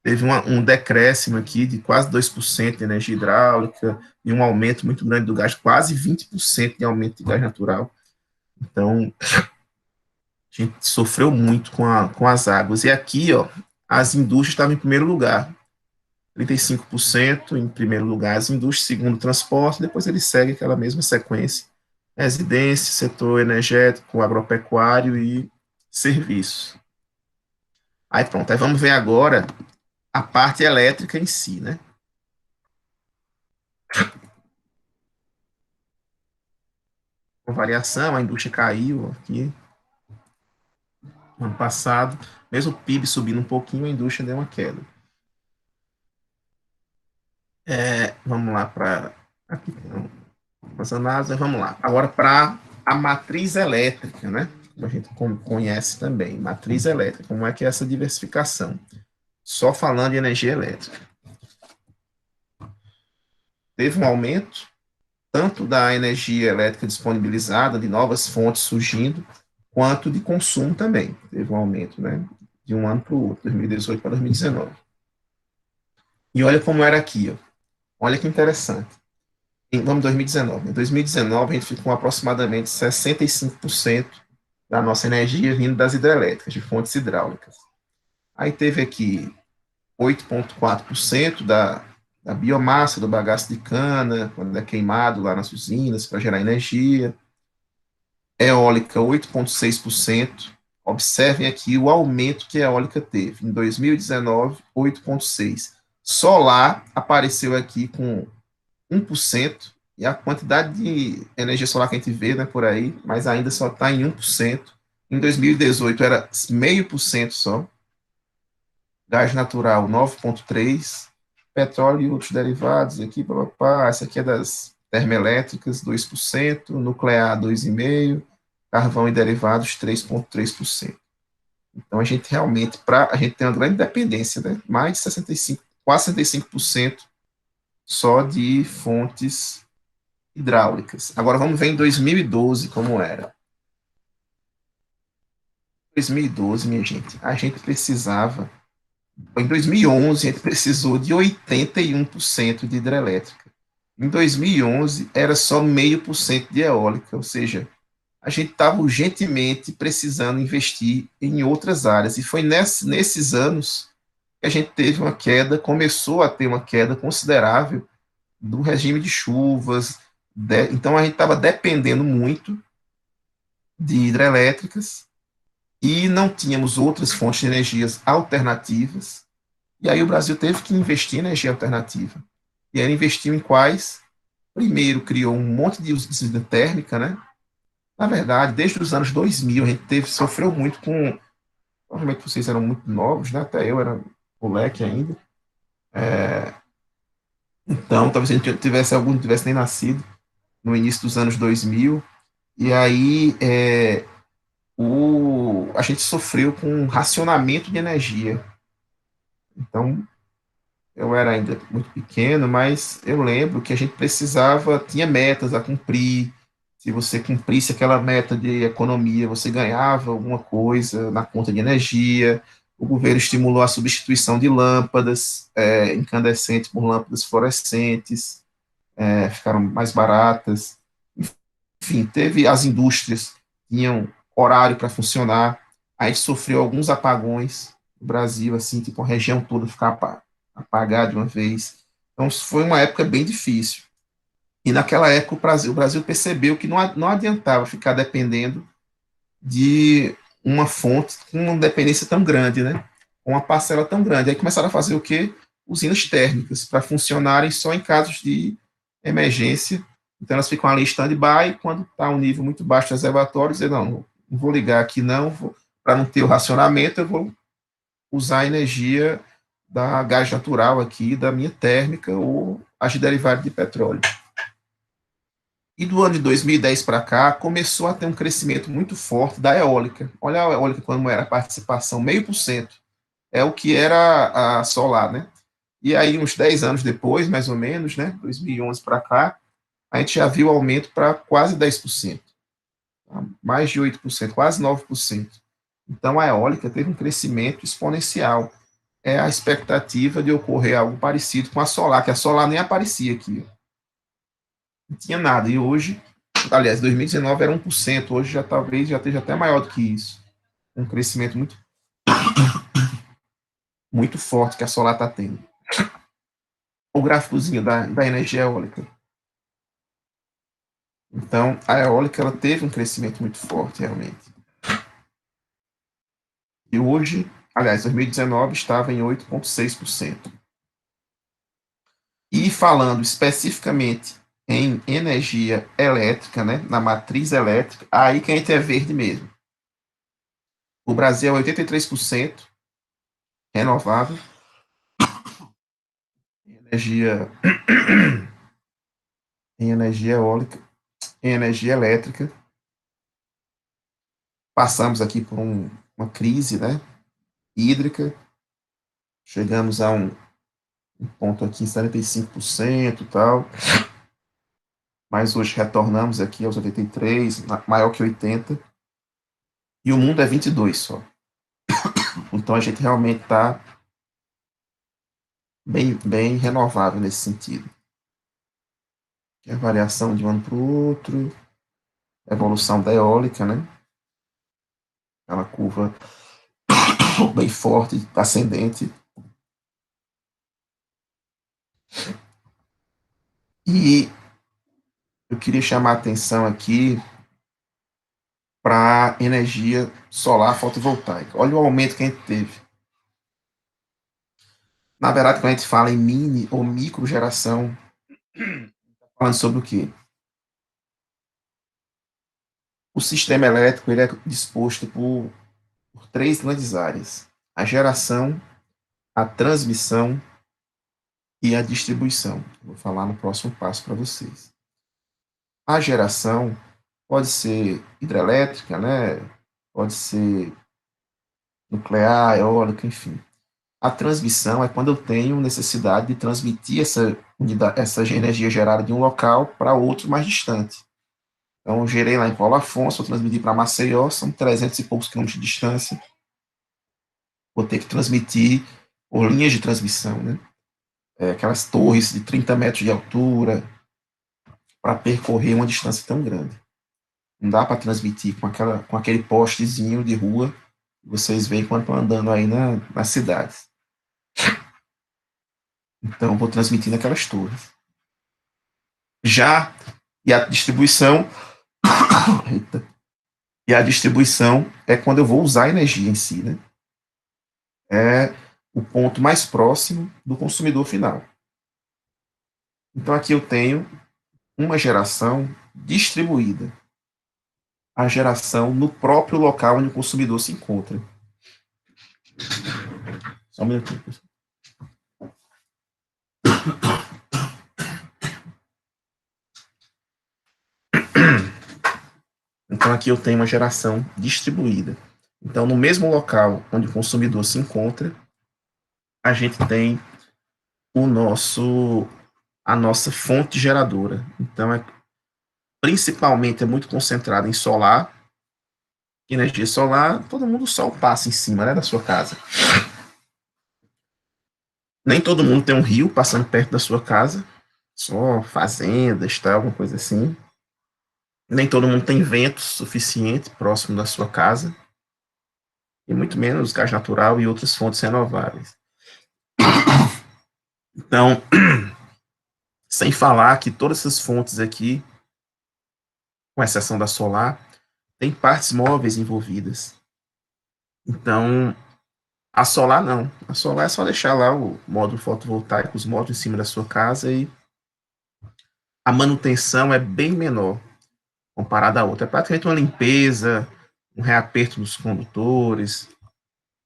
Teve um decréscimo aqui de quase 2% de energia hidráulica e um aumento muito grande do gás, quase 20% de aumento de gás natural. Então, a gente sofreu muito com as águas. E aqui, ó, as indústrias estavam em primeiro lugar. 35% em primeiro lugar as indústrias, segundo transporte, depois ele segue aquela mesma sequência. Residência, setor energético, agropecuário e serviços. Aí pronto, aí vamos ver agora a parte elétrica em si, né? Com variação, a indústria caiu aqui no ano passado, mesmo o PIB subindo um pouquinho, a indústria deu uma queda. Vamos lá para aqui as análises, vamos lá. Agora para a matriz elétrica, né? Como a gente conhece também, matriz elétrica, como é que é essa diversificação? Só falando de energia elétrica. Teve um aumento tanto da energia elétrica disponibilizada, de novas fontes surgindo, quanto de consumo também. Teve um aumento, né? De um ano para o outro, 2018 para 2019. E olha como era aqui, ó. Olha que interessante. Vamos 2019. Em 2019, a gente ficou com aproximadamente 65% da nossa energia vindo das hidrelétricas, de fontes hidráulicas. Aí teve aqui 8,4% da biomassa do bagaço de cana, quando é queimado lá nas usinas para gerar energia. Eólica, 8,6%. Observem aqui o aumento que a eólica teve. Em 2019, 8,6%. Solar apareceu aqui com 1%, e a quantidade de energia solar que a gente vê, né, por aí, mas ainda só está em 1%. Em 2018 era 0,5% só. Gás natural, 9,3%. Petróleo e outros derivados aqui, essa aqui é das termoelétricas, 2%. Nuclear, 2,5%. Carvão e derivados, 3,3%. Então, a gente realmente, a gente tem uma grande dependência, né? Mais de 65%, quase 65% só de fontes hidráulicas. Agora vamos ver em 2012 como era. Em 2012, minha gente, a gente precisava, em 2011 a gente precisou de 81% de hidrelétrica. Em 2011 era só 0,5% de eólica, ou seja, a gente estava urgentemente precisando investir em outras áreas. E foi nesses anos que a gente teve uma queda, começou a ter uma queda considerável do regime de chuvas. Então a gente estava dependendo muito de hidrelétricas e não tínhamos outras fontes de energias alternativas. E aí o Brasil teve que investir em energia alternativa. E ele investiu em quais? Primeiro criou um monte de usina térmica, né? Na verdade, desde os anos 2000, a gente sofreu muito com. Provavelmente vocês eram muito novos, né? Até eu era moleque ainda. Então, talvez a gente algum não tivesse nem nascido no início dos anos 2000. E aí, a gente sofreu com um racionamento de energia. Então, eu era ainda muito pequeno, mas eu lembro que a gente precisava, tinha metas a cumprir. Se você cumprisse aquela meta de economia, você ganhava alguma coisa na conta de energia. O governo estimulou a substituição de lâmpadas incandescentes por lâmpadas fluorescentes, ficaram mais baratas. Enfim, teve as indústrias, tinham horário para funcionar. A gente sofreu alguns apagões no Brasil, assim, tipo, a região toda ficar apagada de uma vez. Então, foi uma época bem difícil. E naquela época o Brasil percebeu que não adiantava ficar dependendo de uma fonte com uma dependência tão grande, né? Uma parcela tão grande. Aí começaram a fazer o quê? Usinas térmicas, para funcionarem só em casos de emergência. Então elas ficam ali em stand-by, quando está um nível muito baixo de reservatórios, eu não vou ligar aqui não, para não ter o racionamento, eu vou usar a energia da gás natural aqui, da minha térmica ou as derivadas de petróleo. E do ano de 2010 para cá, começou a ter um crescimento muito forte da eólica. Olha a eólica quando era a participação, 0,5%. É o que era a solar, né? E aí, uns 10 anos depois, mais ou menos, né, 2011 para cá, a gente já viu aumento para quase 10%, tá? Mais de 8%, quase 9%. Então, a eólica teve um crescimento exponencial. É a expectativa de ocorrer algo parecido com a solar, que a solar nem aparecia aqui. Não tinha nada. E hoje, aliás, 2019 era 1%, hoje já talvez já esteja até maior do que isso. Um crescimento muito forte que a solar está tendo. O gráficozinho da energia eólica. Então, a eólica ela teve um crescimento muito forte, realmente. E hoje, aliás, 2019 estava em 8,6%. E falando especificamente em energia elétrica, né, na matriz elétrica, aí que a gente é verde mesmo. O Brasil é 83% renovável, energia, em energia eólica, em energia elétrica. Passamos aqui por uma crise, né, hídrica, chegamos a um ponto aqui em 75% e tal, mas hoje retornamos aqui aos 83, maior que 80, e o mundo é 22 só. Então a gente realmente está bem renovável nesse sentido. Que é a variação de um ano para o outro, evolução da eólica, né? Aquela curva bem forte, ascendente. E eu queria chamar a atenção aqui para a energia solar fotovoltaica. Olha o aumento que a gente teve. Na verdade, quando a gente fala em mini ou micro geração, falando sobre o quê? O sistema elétrico ele é disposto por três grandes áreas: a geração, a transmissão e a distribuição. Vou falar no próximo passo para vocês. A geração pode ser hidrelétrica, né? Pode ser nuclear, eólica, enfim. A transmissão é quando eu tenho necessidade de transmitir essa energia gerada de um local para outro mais distante. Então, eu gerei lá em Paulo Afonso, vou transmitir para Maceió, são 300 e poucos quilômetros de distância. Vou ter que transmitir por linhas de transmissão, né? Aquelas torres de 30 metros de altura, para percorrer uma distância tão grande. Não dá para transmitir com aquele postezinho de rua que vocês veem quando estão andando aí nas cidades. Então, vou transmitir naquelas torres. Já, e a distribuição, eita, e a distribuição é quando eu vou usar a energia em si, né? É o ponto mais próximo do consumidor final. Então, aqui eu tenho uma geração distribuída, a geração no próprio local onde o consumidor se encontra. Só um minutinho, pessoal. Então, aqui eu tenho uma geração distribuída. Então, no mesmo local onde o consumidor se encontra, a gente tem a nossa fonte geradora. Então, principalmente é muito concentrada em solar. Energia solar, todo mundo o sol passa em cima, né, da sua casa. Nem todo mundo tem um rio passando perto da sua casa, só fazendas, tal, alguma coisa assim. Nem todo mundo tem vento suficiente próximo da sua casa, e muito menos gás natural e outras fontes renováveis. Então, sem falar que todas essas fontes aqui, com exceção da solar, tem partes móveis envolvidas. Então, a solar não. A solar é só deixar lá o módulo fotovoltaico, os módulos em cima da sua casa e a manutenção é bem menor comparada à outra. É praticamente uma limpeza, um reaperto dos condutores,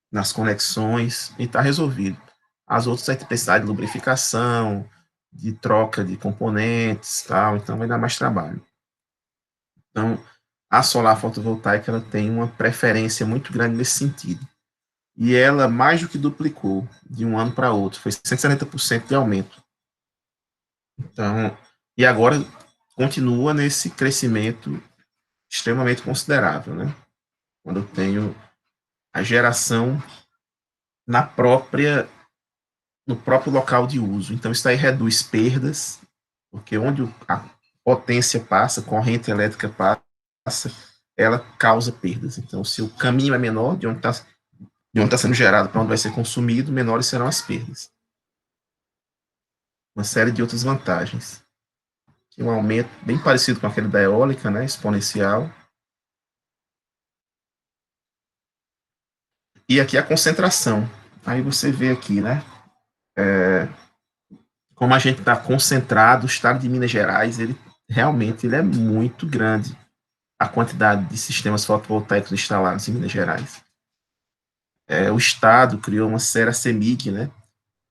nas conexões, e está resolvido. As outras vai precisar de lubrificação, de troca de componentes, tal, então vai dar mais trabalho. Então, a solar fotovoltaica ela tem uma preferência muito grande nesse sentido. E ela mais do que duplicou de um ano para outro, foi 170% de aumento. Então, e agora continua nesse crescimento extremamente considerável, né? Quando eu tenho a geração na própria no próprio local de uso. Então isso aí reduz perdas, porque onde a potência passa, a corrente elétrica passa, ela causa perdas. Então se o caminho é menor de onde está sendo gerado para onde vai ser consumido, menores serão as perdas. Uma série de outras vantagens. Um aumento bem parecido com aquele da eólica, né, exponencial. E aqui a concentração. Aí você vê aqui, né, como a gente está concentrado, o estado de Minas Gerais, ele realmente ele é muito grande, a quantidade de sistemas fotovoltaicos instalados em Minas Gerais. O estado criou uma série, a CEMIG, né,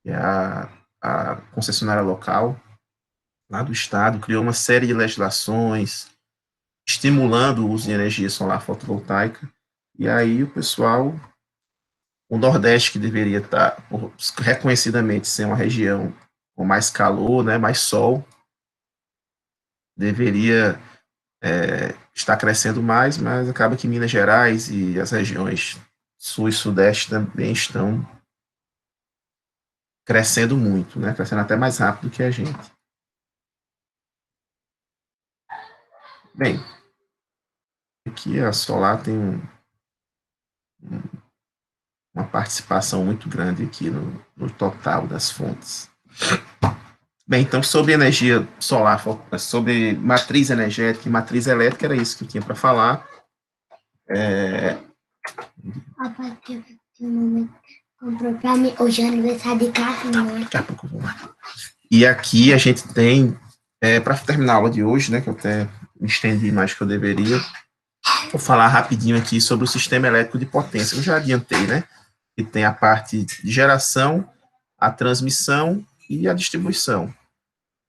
que é a concessionária local lá do estado, criou uma série de legislações estimulando o uso de energia solar fotovoltaica, e aí o pessoal, o Nordeste, que deveria estar reconhecidamente ser uma região com mais calor, né, mais sol, deveria está crescendo mais, mas acaba que Minas Gerais e as regiões sul e sudeste também estão crescendo muito, né? Crescendo até mais rápido que a gente. Bem, aqui a Solar tem uma participação muito grande aqui no total das fontes. Bem, então sobre energia solar, sobre matriz energética e matriz elétrica, era isso que eu tinha para falar. A partir do momento que comprou para mim, hoje é aniversário de Carlinhos. Daqui a pouco eu vou lá. E aqui a gente tem, para terminar a aula de hoje, né, que eu até me estendi mais que eu deveria, vou falar rapidinho aqui sobre o sistema elétrico de potência. Eu já adiantei, né, que tem a parte de geração, a transmissão e a distribuição.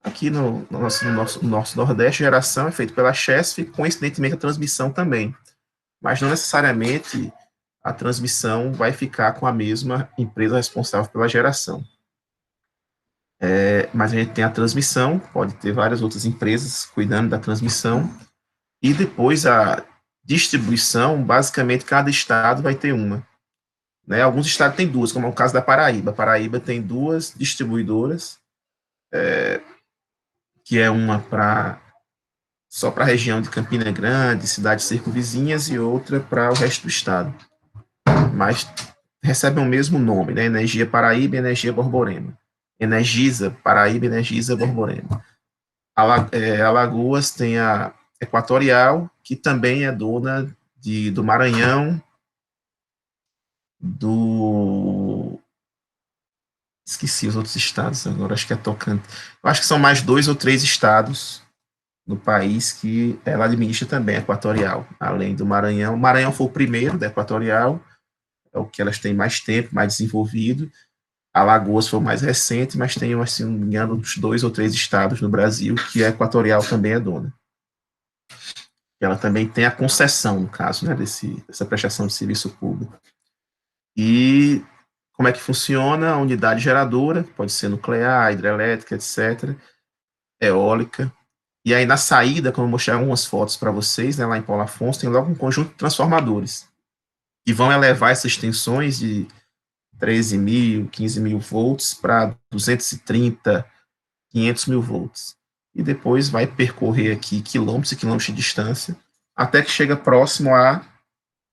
Aqui no nosso Nordeste, a geração é feita pela Chesf, coincidentemente a transmissão também. Mas não necessariamente a transmissão vai ficar com a mesma empresa responsável pela geração. Mas a gente tem a transmissão, pode ter várias outras empresas cuidando da transmissão, e depois a distribuição, basicamente cada estado vai ter uma. Né? Alguns estados têm duas, como é o caso da Paraíba. A Paraíba tem duas distribuidoras, que é uma só para a região de Campina Grande, cidades circunvizinhas, e outra para o resto do estado. Mas recebem o mesmo nome, né? Energia Paraíba e Energia Borborema. Energisa Paraíba, Energisa Borborema. Alagoas tem a Equatorial, que também é dona do Maranhão, esqueci os outros estados agora, acho que é Tocantins. Eu acho que são mais 2 ou 3 estados no país que ela administra também, a Equatorial, além do Maranhão. O Maranhão foi o primeiro da Equatorial, é o que elas têm mais tempo, mais desenvolvido. Alagoas foi o mais recente, mas tem, assim, não me engano, uns 2 ou 3 estados no Brasil que a Equatorial também é dona. Ela também tem a concessão, no caso, né, dessa prestação de serviço público. E como é que funciona? A unidade geradora, pode ser nuclear, hidrelétrica, etc., eólica. E aí, na saída, como eu mostrei algumas fotos para vocês, né, lá em Paulo Afonso, tem logo um conjunto de transformadores que vão elevar essas tensões de 13 mil, 15 mil volts para 230, 500 mil volts. E depois vai percorrer aqui quilômetros e quilômetros de distância, até que chega próximo a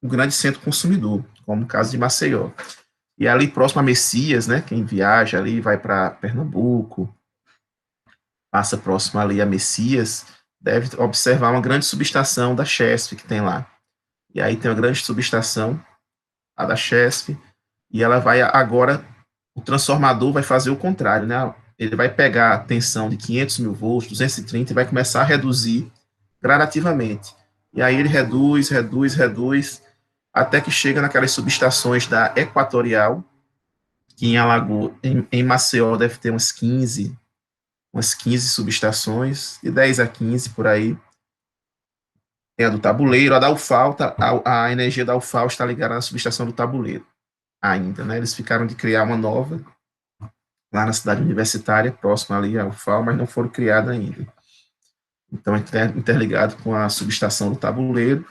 um grande centro consumidor, como o caso de Maceió. E ali próximo a Messias, né, quem viaja ali vai para Pernambuco, passa próximo ali a Messias, deve observar uma grande subestação da Chesf que tem lá. E aí tem uma grande subestação a da Chesf, e ela vai agora, o transformador vai fazer o contrário, né? Ele vai pegar a tensão de 500 mil volts, 230, e vai começar a reduzir gradativamente. E aí ele reduz, reduz, reduz, até que chega naquelas subestações da Equatorial, que em Alagoas, em Maceió deve ter umas 15 subestações, de 10 a 15 por aí. Tem a do Tabuleiro, a da UFAL, a energia da UFAL está ligada na subestação do Tabuleiro ainda, né? Eles ficaram de criar uma nova lá na cidade universitária, próxima ali à UFAL, mas não foram criadas ainda. Então, interligado com a subestação do Tabuleiro,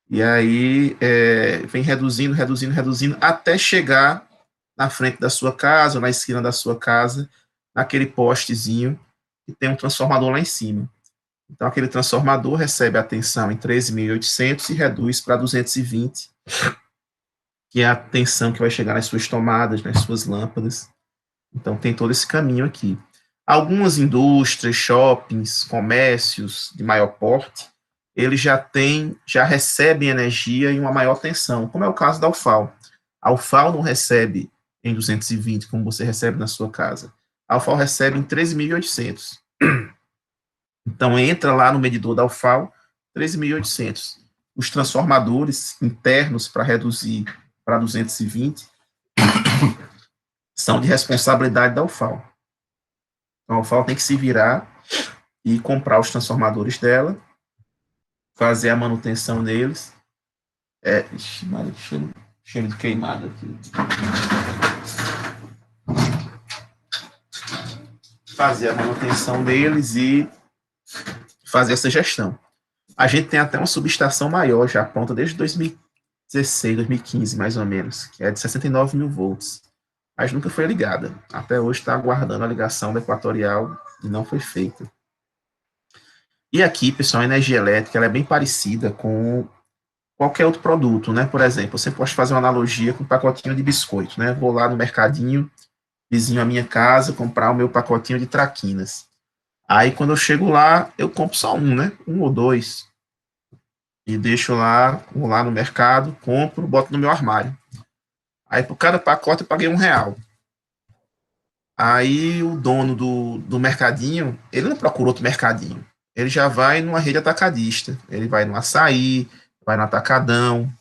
e aí vem reduzindo, reduzindo, reduzindo, até chegar na frente da sua casa, ou na esquina da sua casa, naquele postezinho que tem um transformador lá em cima. Então, aquele transformador recebe a tensão em 13.800 e reduz para 220, que é a tensão que vai chegar nas suas tomadas, nas suas lâmpadas. Então, tem todo esse caminho aqui. Algumas indústrias, shoppings, comércios de maior porte, eles já recebem energia em uma maior tensão, como é o caso da UFAL. A UFAL não recebe em 220, como você recebe na sua casa. A UFAL recebe em 13.800. Então, entra lá no medidor da UFAL, 13.800. Os transformadores internos para reduzir para 220 são de responsabilidade da UFAL. Então, a UFAL tem que se virar e comprar os transformadores dela, fazer a manutenção neles. Ixi, Maria, cheiro de queimado aqui. Fazer a manutenção deles e fazer essa gestão. A gente tem até uma subestação maior já pronta desde 2016, 2015, mais ou menos, que é de 69 mil volts. Mas nunca foi ligada. Até hoje está aguardando a ligação da Equatorial e não foi feita. E aqui, pessoal, a energia elétrica ela é bem parecida com qualquer outro produto, né? Por exemplo, você pode fazer uma analogia com um pacotinho de biscoito, né? Vou lá no mercadinho, vizinho à minha casa, comprar o meu pacotinho de traquinas. Aí, quando eu chego lá, eu compro só um, né? Um ou dois. E deixo lá, vou lá no mercado, compro, boto no meu armário. Aí, por cada pacote, eu paguei R$1. Aí, o dono do mercadinho, ele não procura outro mercadinho. Ele já vai numa rede atacadista. Ele vai no Açaí, vai no Atacadão,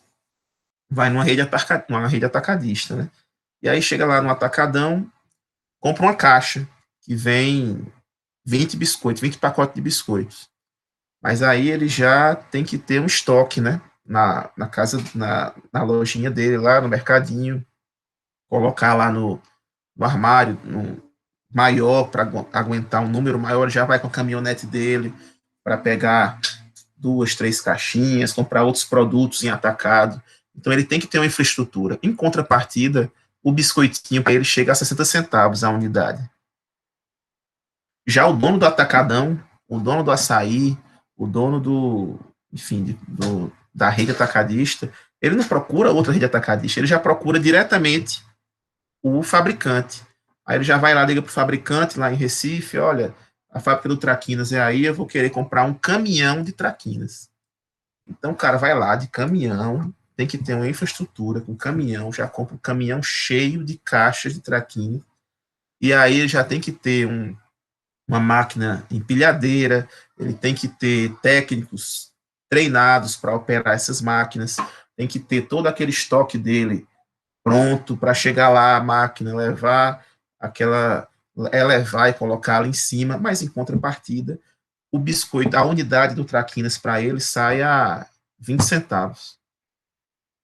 vai numa rede atacadista, né? E aí, chega lá no Atacadão, compra uma caixa que vem 20 biscoitos, 20 pacotes de biscoitos. Mas aí ele já tem que ter um estoque, né? Na casa, na lojinha dele, lá no mercadinho, colocar lá no armário maior, para aguentar um número maior, já vai com a caminhonete dele para pegar 2, 3 caixinhas, comprar outros produtos em atacado. Então ele tem que ter uma infraestrutura. Em contrapartida, o biscoitinho para ele chega a 60 centavos a unidade. Já o dono do atacadão, o dono do açaí, o dono da rede atacadista, ele não procura outra rede atacadista, ele já procura diretamente o fabricante. Aí ele já vai lá, liga para o fabricante lá em Recife, olha, a fábrica do Traquinas é aí, eu vou querer comprar um caminhão de Traquinas. Então o cara vai lá de caminhão, tem que ter uma infraestrutura com caminhão, já compra um caminhão cheio de caixas de Traquinas, e aí ele já tem que ter uma máquina empilhadeira, ele tem que ter técnicos treinados para operar essas máquinas, tem que ter todo aquele estoque dele pronto para chegar lá a máquina, elevar e colocar lá em cima, mas em contrapartida, o biscoito, a unidade do Traquinas para ele sai a 20 centavos.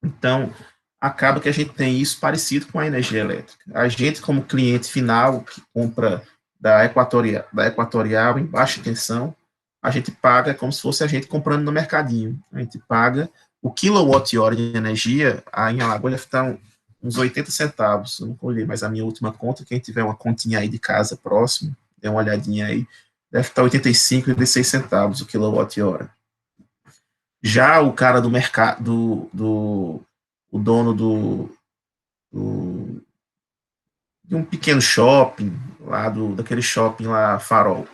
Então, acaba que a gente tem isso parecido com a energia elétrica. A gente, como cliente final, que compra da Equatorial em baixa tensão, a gente paga como se fosse a gente comprando no mercadinho. A gente paga o quilowatt-hora de energia, aí em Alagoas deve estar uns 80 centavos. Eu não colhei mais a minha última conta. Quem tiver uma continha aí de casa próximo, dê uma olhadinha aí, deve estar 85, 86 centavos o quilowatt-hora. Já o cara do mercado, o dono de um pequeno shopping, daquele shopping lá, Farol.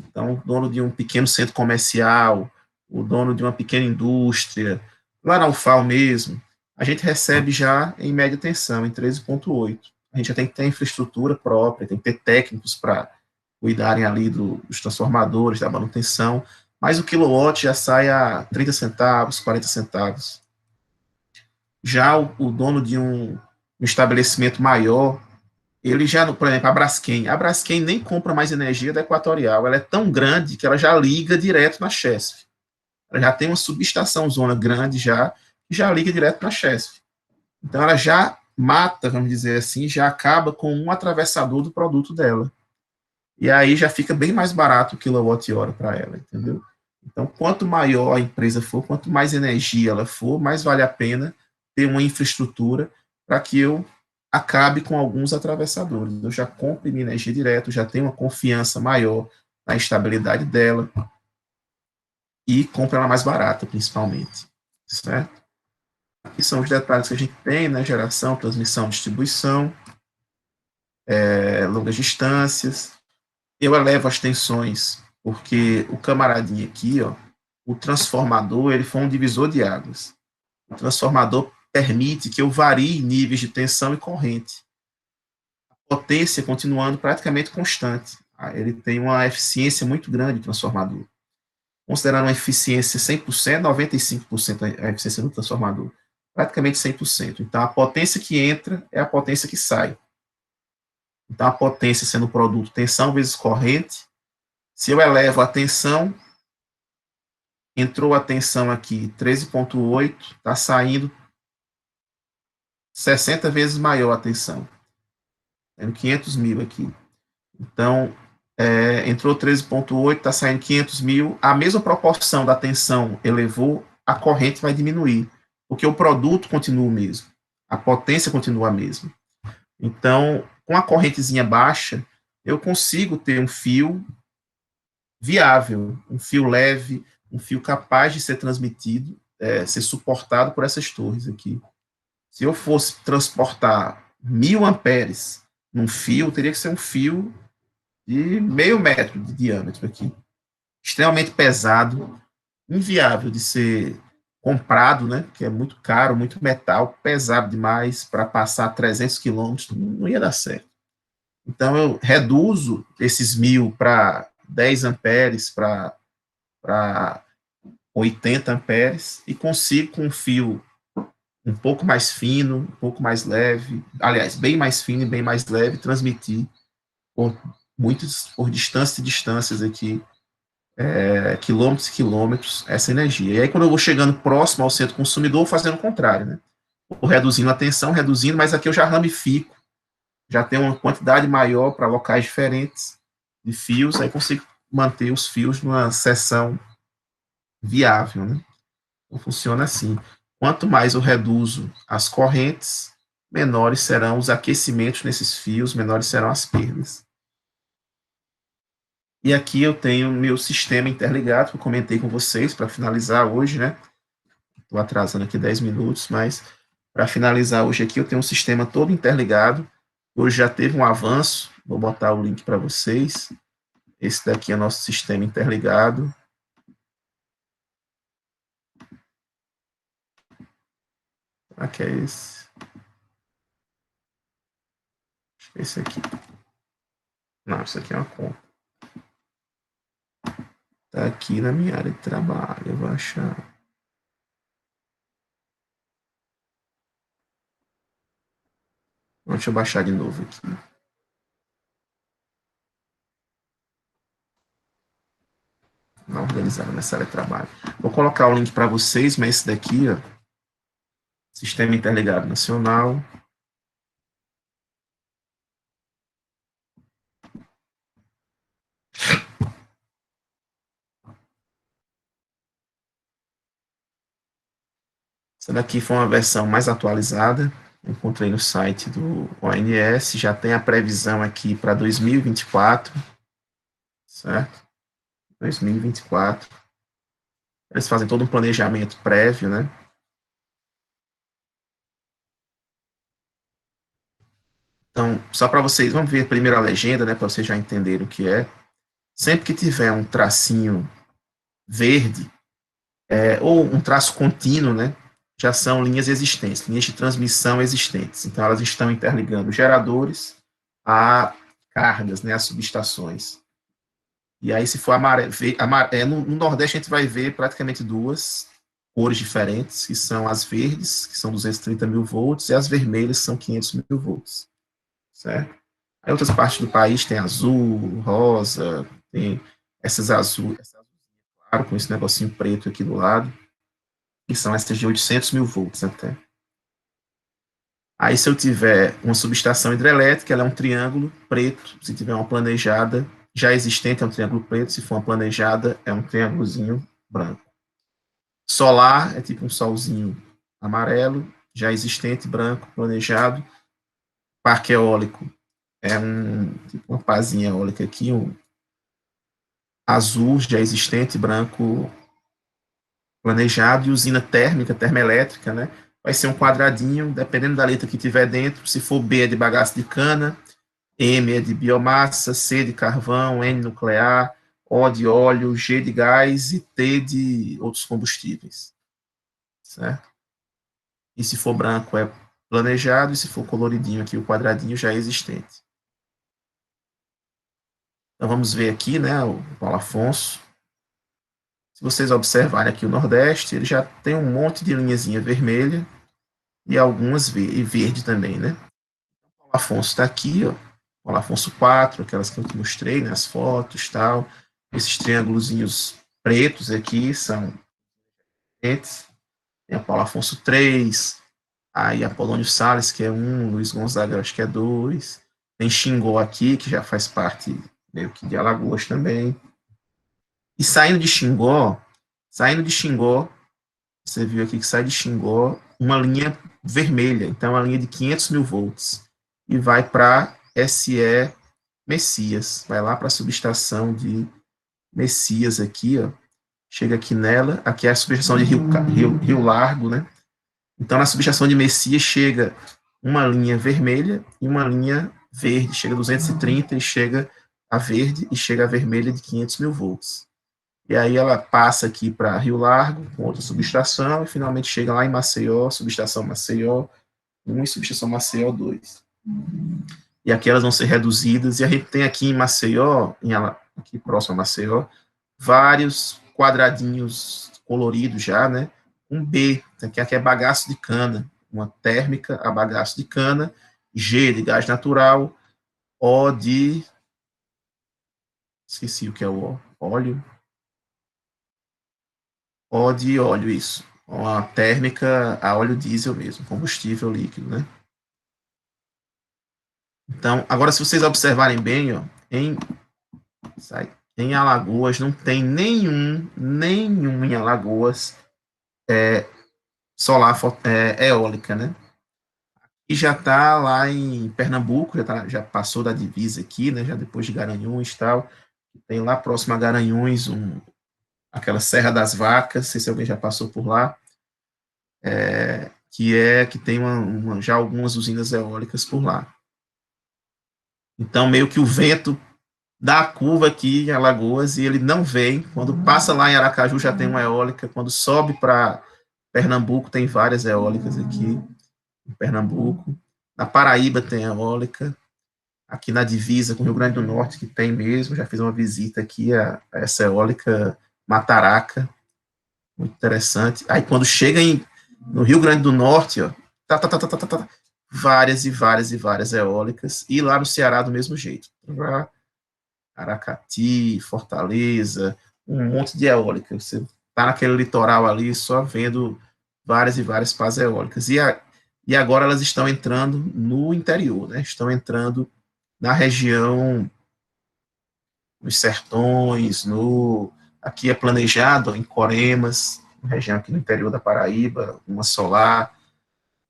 Então, o dono de um pequeno centro comercial, o dono de uma pequena indústria, lá na UFAL mesmo, a gente recebe já em média tensão, em 13,8. A gente já tem que ter infraestrutura própria, tem que ter técnicos para cuidarem ali dos transformadores, da manutenção, mas o quilowatt já sai a 30 centavos, 40 centavos. Já o dono de um estabelecimento maior, ele já, por exemplo, a Braskem nem compra mais energia da Equatorial, ela é tão grande que ela já liga direto na Chesf. Ela já tem uma subestação zona grande já, que já liga direto na Chesf. Então ela já mata, vamos dizer assim, já acaba com um atravessador do produto dela. E aí já fica bem mais barato o quilowatt-hora para ela, entendeu? Então, quanto maior a empresa for, quanto mais energia ela for, mais vale a pena ter uma infraestrutura para que eu acabe com alguns atravessadores. Eu já compro minha energia direto, já tenho uma confiança maior na estabilidade dela e compro ela mais barata, principalmente. Certo? Aqui são os detalhes que a gente tem, né? Geração, transmissão, distribuição, longas distâncias. Eu elevo as tensões porque o camaradinho aqui, ó, o transformador, ele foi um divisor de águas. O transformador permite que eu varie níveis de tensão e corrente. A potência continuando praticamente constante. Ele tem uma eficiência muito grande, o transformador. Considerando uma eficiência 100%, 95% a eficiência do transformador. Praticamente 100%. Então, a potência que entra é a potência que sai. Então, a potência sendo o produto tensão vezes corrente. Se eu elevo a tensão, entrou a tensão aqui 13,8, está saindo 60 vezes maior a tensão. Tem 500 mil aqui. Então, entrou 13,8, está saindo 500 mil. A mesma proporção da tensão elevou, a corrente vai diminuir, porque o produto continua o mesmo. A potência continua a mesma. Então, com a correntezinha baixa, eu consigo ter um fio viável, um fio leve, um fio capaz de ser transmitido, ser suportado por essas torres aqui. Se eu fosse transportar 1.000 amperes num fio, teria que ser um fio de meio metro de diâmetro aqui. Extremamente pesado, inviável de ser comprado, né, que é muito caro, muito metal, pesado demais para passar 300 quilômetros, não ia dar certo. Então, eu reduzo esses 1.000 para 10 amperes, para 80 amperes, e consigo com um fio um pouco mais fino, um pouco mais leve, aliás, bem mais fino e bem mais leve, transmitir por distâncias aqui, quilômetros e quilômetros, essa energia. E aí, quando eu vou chegando próximo ao centro consumidor, fazendo o contrário, né? Vou reduzindo a tensão, mas aqui eu já ramifico, já tenho uma quantidade maior para locais diferentes de fios, aí consigo manter os fios numa seção viável, né? Então, funciona assim. Quanto mais eu reduzo as correntes, menores serão os aquecimentos nesses fios, menores serão as perdas. E aqui eu tenho meu sistema interligado, que eu comentei com vocês, para finalizar hoje, né? Estou atrasando aqui 10 minutos, mas para finalizar hoje aqui, eu tenho um sistema todo interligado. Hoje já teve um avanço, vou botar o link para vocês. Esse daqui é o nosso sistema interligado. Será que é esse? Acho que é esse aqui. Não, isso aqui é uma conta. Está aqui na minha área de trabalho, eu vou achar. Deixa eu baixar de novo aqui. Não organizado nessa área de trabalho. Vou colocar o link para vocês, mas esse daqui, ó, Sistema Interligado Nacional. Essa daqui foi uma versão mais atualizada. Encontrei no site do ONS. Já tem a previsão aqui para 2024. Certo? 2024. Eles fazem todo um planejamento prévio, né? Então, só para vocês, vamos ver primeiro a legenda, né? Para vocês já entenderem o que é. Sempre que tiver um tracinho verde, ou um traço contínuo, né? já são linhas existentes, linhas de transmissão existentes. Então, elas estão interligando geradores a cargas, né, a subestações. E aí, se for no Nordeste, a gente vai ver praticamente duas cores diferentes, que são as verdes, que são 230 mil volts, e as vermelhas, que são 500 mil volts. Certo? Aí, outras partes do país tem azul, rosa, tem essas azuis, claro, com esse negocinho preto aqui do lado, que são essas de 800 mil volts até. Aí, se eu tiver uma subestação hidrelétrica, ela é um triângulo preto. Se tiver uma planejada já existente, é um triângulo preto. Se for uma planejada, é um triângulozinho branco. Solar é tipo um solzinho amarelo, já existente, branco, planejado. Parque eólico é tipo uma pazinha eólica aqui, um azul, já existente, branco, planejado. E usina térmica, termoelétrica, né? Vai ser um quadradinho, dependendo da letra que tiver dentro. Se for B é de bagaço de cana, M é de biomassa, C de carvão, N nuclear, O de óleo, G de gás e T de outros combustíveis. Certo? E se for branco é planejado, e se for coloridinho aqui, o quadradinho já é existente. Então vamos ver aqui, né, o Paulo Afonso. Se vocês observarem aqui o Nordeste, ele já tem um monte de linhazinha vermelha e algumas verde também, né? O Paulo Afonso está aqui, ó. Paulo Afonso 4, aquelas que eu te mostrei, né, as fotos e tal. Esses triângulozinhos pretos aqui são entes. Tem a Paulo Afonso 3, aí Apolônio Salles, que é 1, Luiz Gonzaga, acho que é 2. Tem Xingó aqui, que já faz parte meio que de Alagoas também. E saindo de Xingó, você viu aqui que sai de Xingó uma linha vermelha, então uma linha de 500 mil volts, e vai para SE Messias, vai lá para a subestação de Messias aqui, ó, chega aqui nela, aqui é a subestação de Rio Largo, né? Então, na subestação de Messias chega uma linha vermelha e uma linha verde, chega a 230 e chega a verde e chega a vermelha de 500 mil volts. E aí ela passa aqui para Rio Largo, com outra subestação, e finalmente chega lá em Maceió, subestação Maceió 1 e subestação Maceió 2. E aqui elas vão ser reduzidas, e a gente tem aqui em Maceió, aqui próximo a Maceió, vários quadradinhos coloridos já, né? Um B, que aqui é bagaço de cana, uma térmica a bagaço de cana, G de gás natural, O de... esqueci o que é o O, óleo. O de óleo, isso. Uma térmica a óleo diesel mesmo, combustível líquido, né? Então, agora se vocês observarem bem, ó, em Alagoas não tem nenhum em Alagoas solar eólica, né? E já está lá em Pernambuco, já passou da divisa aqui, né? Já depois de Garanhuns e tal. Tem lá próximo a Garanhuns aquela Serra das Vacas, não sei se alguém já passou por lá, que tem já algumas usinas eólicas por lá. Então, meio que o vento dá a curva aqui em Alagoas e ele não vem. Quando passa lá em Aracaju já tem uma eólica, quando sobe para Pernambuco tem várias eólicas aqui em Pernambuco. Na Paraíba tem eólica, aqui na divisa com o Rio Grande do Norte, que tem mesmo, já fiz uma visita aqui a essa eólica Mataraca, muito interessante. Aí quando chega no Rio Grande do Norte, ó, várias e várias e várias eólicas, e lá no Ceará do mesmo jeito. Aracati, Fortaleza, um monte de eólica. Você está naquele litoral ali só vendo várias e várias pás eólicas. E agora elas estão entrando no interior, né? Estão entrando na região, nos sertões, aqui é planejado em Coremas, região aqui no interior da Paraíba, uma solar,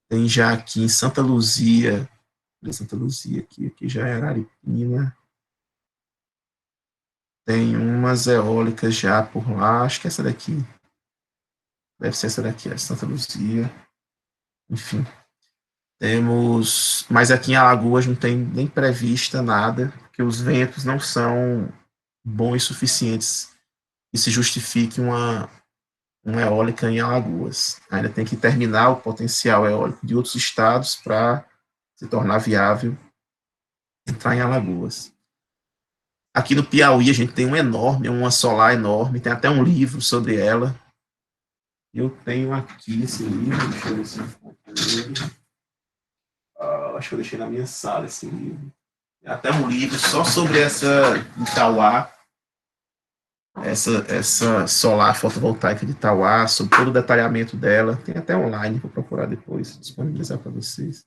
tem já aqui em Santa Luzia aqui já é Araripina, tem umas eólicas já por lá, acho que essa daqui, deve ser essa daqui, Santa Luzia, enfim. Temos, mas aqui em Alagoas não tem nem prevista nada, porque os ventos não são bons e suficientes que se justifique uma uma eólica em Alagoas. Ainda tem que terminar o potencial eólico de outros estados para se tornar viável entrar em Alagoas. Aqui no Piauí a gente tem uma solar enorme, tem até um livro sobre ela. Eu tenho aqui esse livro, deixa eu ver se eu encontro. Acho que eu deixei na minha sala esse livro. Tem até um livro só sobre essa Itauá, essa solar fotovoltaica de Itauá, sobre todo o detalhamento dela. Tem até online, vou procurar depois, disponibilizar para vocês.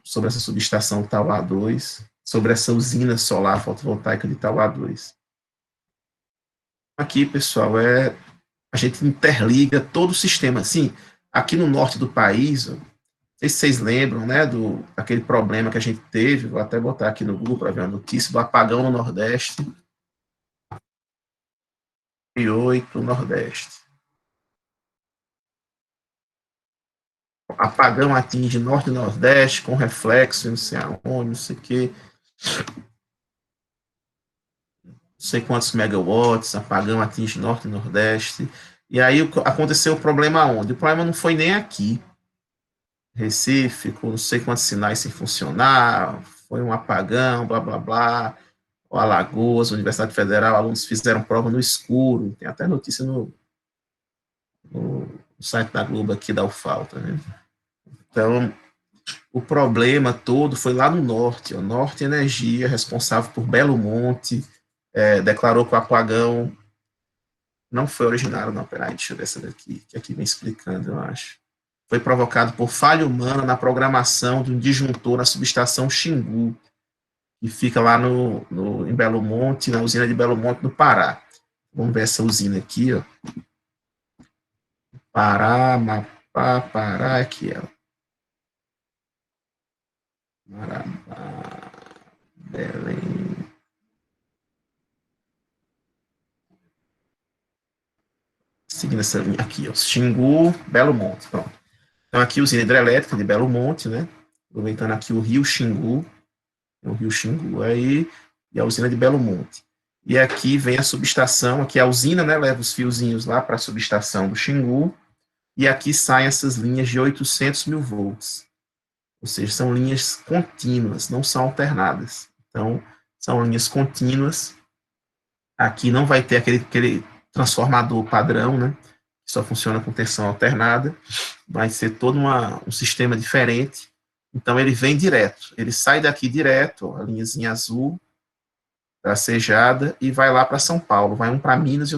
Sobre essa subestação Itauá 2, sobre essa usina solar fotovoltaica de Itauá 2. Aqui, pessoal, a gente interliga todo o sistema. Assim, aqui no norte do país, não sei se vocês lembram, né, daquele problema que a gente teve, vou até botar aqui no Google para ver a notícia, do apagão no Nordeste. 2008, Nordeste. Apagão atinge Norte e Nordeste, com reflexo, não sei aonde, não sei o quê. Não sei quantos megawatts, apagão atinge Norte e Nordeste. E aí aconteceu o problema onde? O problema não foi nem aqui. Recife, com não sei quantos sinais sem funcionar, foi um apagão, blá, blá, blá. O Alagoas, Universidade Federal, alunos fizeram prova no escuro. Tem até notícia no site da Globo aqui da UFAL, tá vendo? Então, o problema todo foi lá no norte. O Norte Energia, responsável por Belo Monte, declarou que o apagão não foi originário, não. Peraí, deixa eu ver essa daqui, que aqui vem explicando, eu acho. Foi provocado por falha humana na programação de um disjuntor na subestação Xingu, que fica lá em Belo Monte, na usina de Belo Monte, no Pará. Vamos ver essa usina aqui, ó. Pará, Amapá, Pará, aqui, ó. Marabá, Belém. Seguindo essa linha aqui, ó. Xingu, Belo Monte, pronto. Então aqui usina hidrelétrica de Belo Monte, né? Aproveitando aqui o rio Xingu, aí, e a usina de Belo Monte. E aqui vem a subestação, aqui a usina, né, leva os fiozinhos lá para a subestação do Xingu, e aqui saem essas linhas de 800 mil volts. Ou seja, são linhas contínuas, não são alternadas. Então, são linhas contínuas. Aqui não vai ter aquele transformador padrão, né, que só funciona com tensão alternada. Vai ser todo um sistema diferente. Então, ele vem direto. Ele sai daqui direto, ó, a linhazinha azul, tracejada, e vai lá para São Paulo. Vai um para Minas,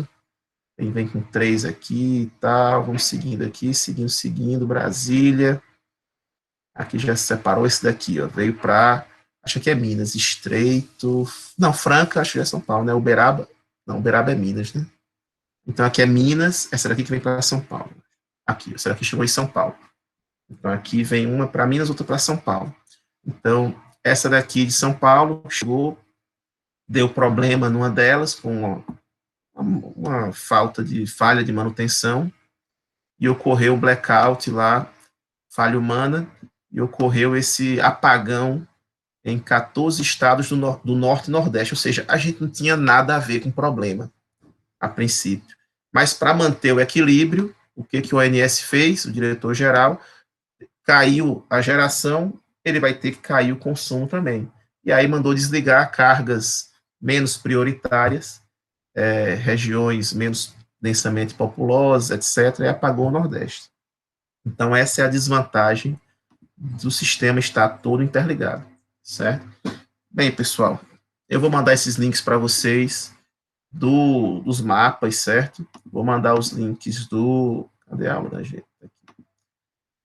ele vem com 3 aqui e tal. Vamos seguindo aqui, seguindo, Brasília. Aqui já se separou esse daqui, ó. Veio para, acho que é Minas, Estreito. Não, Franca, acho que é São Paulo, né? Uberaba. Não, Uberaba é Minas, né? Então aqui é Minas, essa daqui que vem para São Paulo. Aqui, essa daqui chegou em São Paulo. Então aqui vem uma para Minas, outra para São Paulo. Então, essa daqui de São Paulo chegou, deu problema numa delas, com uma falha de manutenção, e ocorreu o blackout lá, falha humana, e ocorreu esse apagão em 14 estados do norte e nordeste, ou seja, a gente não tinha nada a ver com o problema, a princípio. Mas para manter o equilíbrio, o que o ONS fez, o diretor-geral, caiu a geração, ele vai ter que cair o consumo também. E aí mandou desligar cargas menos prioritárias, regiões menos densamente populosas, etc., e apagou o Nordeste. Então, essa é a desvantagem do sistema estar todo interligado, certo? Bem, pessoal, eu vou mandar esses links para vocês dos mapas, certo? Vou mandar os links Cadê a aula da gente? Aqui.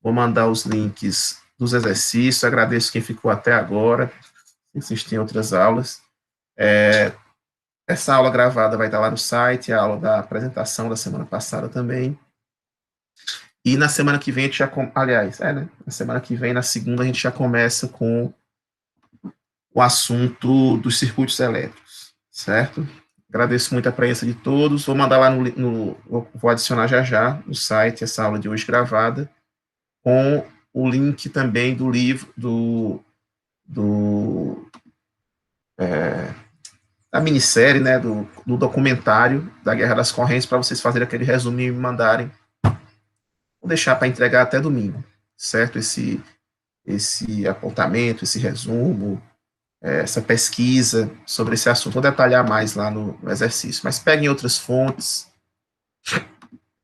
Vou mandar os links dos exercícios, agradeço quem ficou até agora, existem outras aulas. Essa aula gravada vai estar lá no site, a aula da apresentação da semana passada também. E na semana que vem a gente já... né? Na semana que vem, na segunda, a gente já começa com o assunto dos circuitos elétricos, certo? Agradeço muito a presença de todos. Vou mandar lá vou adicionar já no site essa aula de hoje gravada, com o link também do livro, minissérie, né, do documentário da Guerra das Correntes, para vocês fazerem aquele resumo e me mandarem. Vou deixar para entregar até domingo, certo? Esse apontamento, esse resumo, essa pesquisa sobre esse assunto. Vou detalhar mais lá no exercício. Mas peguem outras fontes,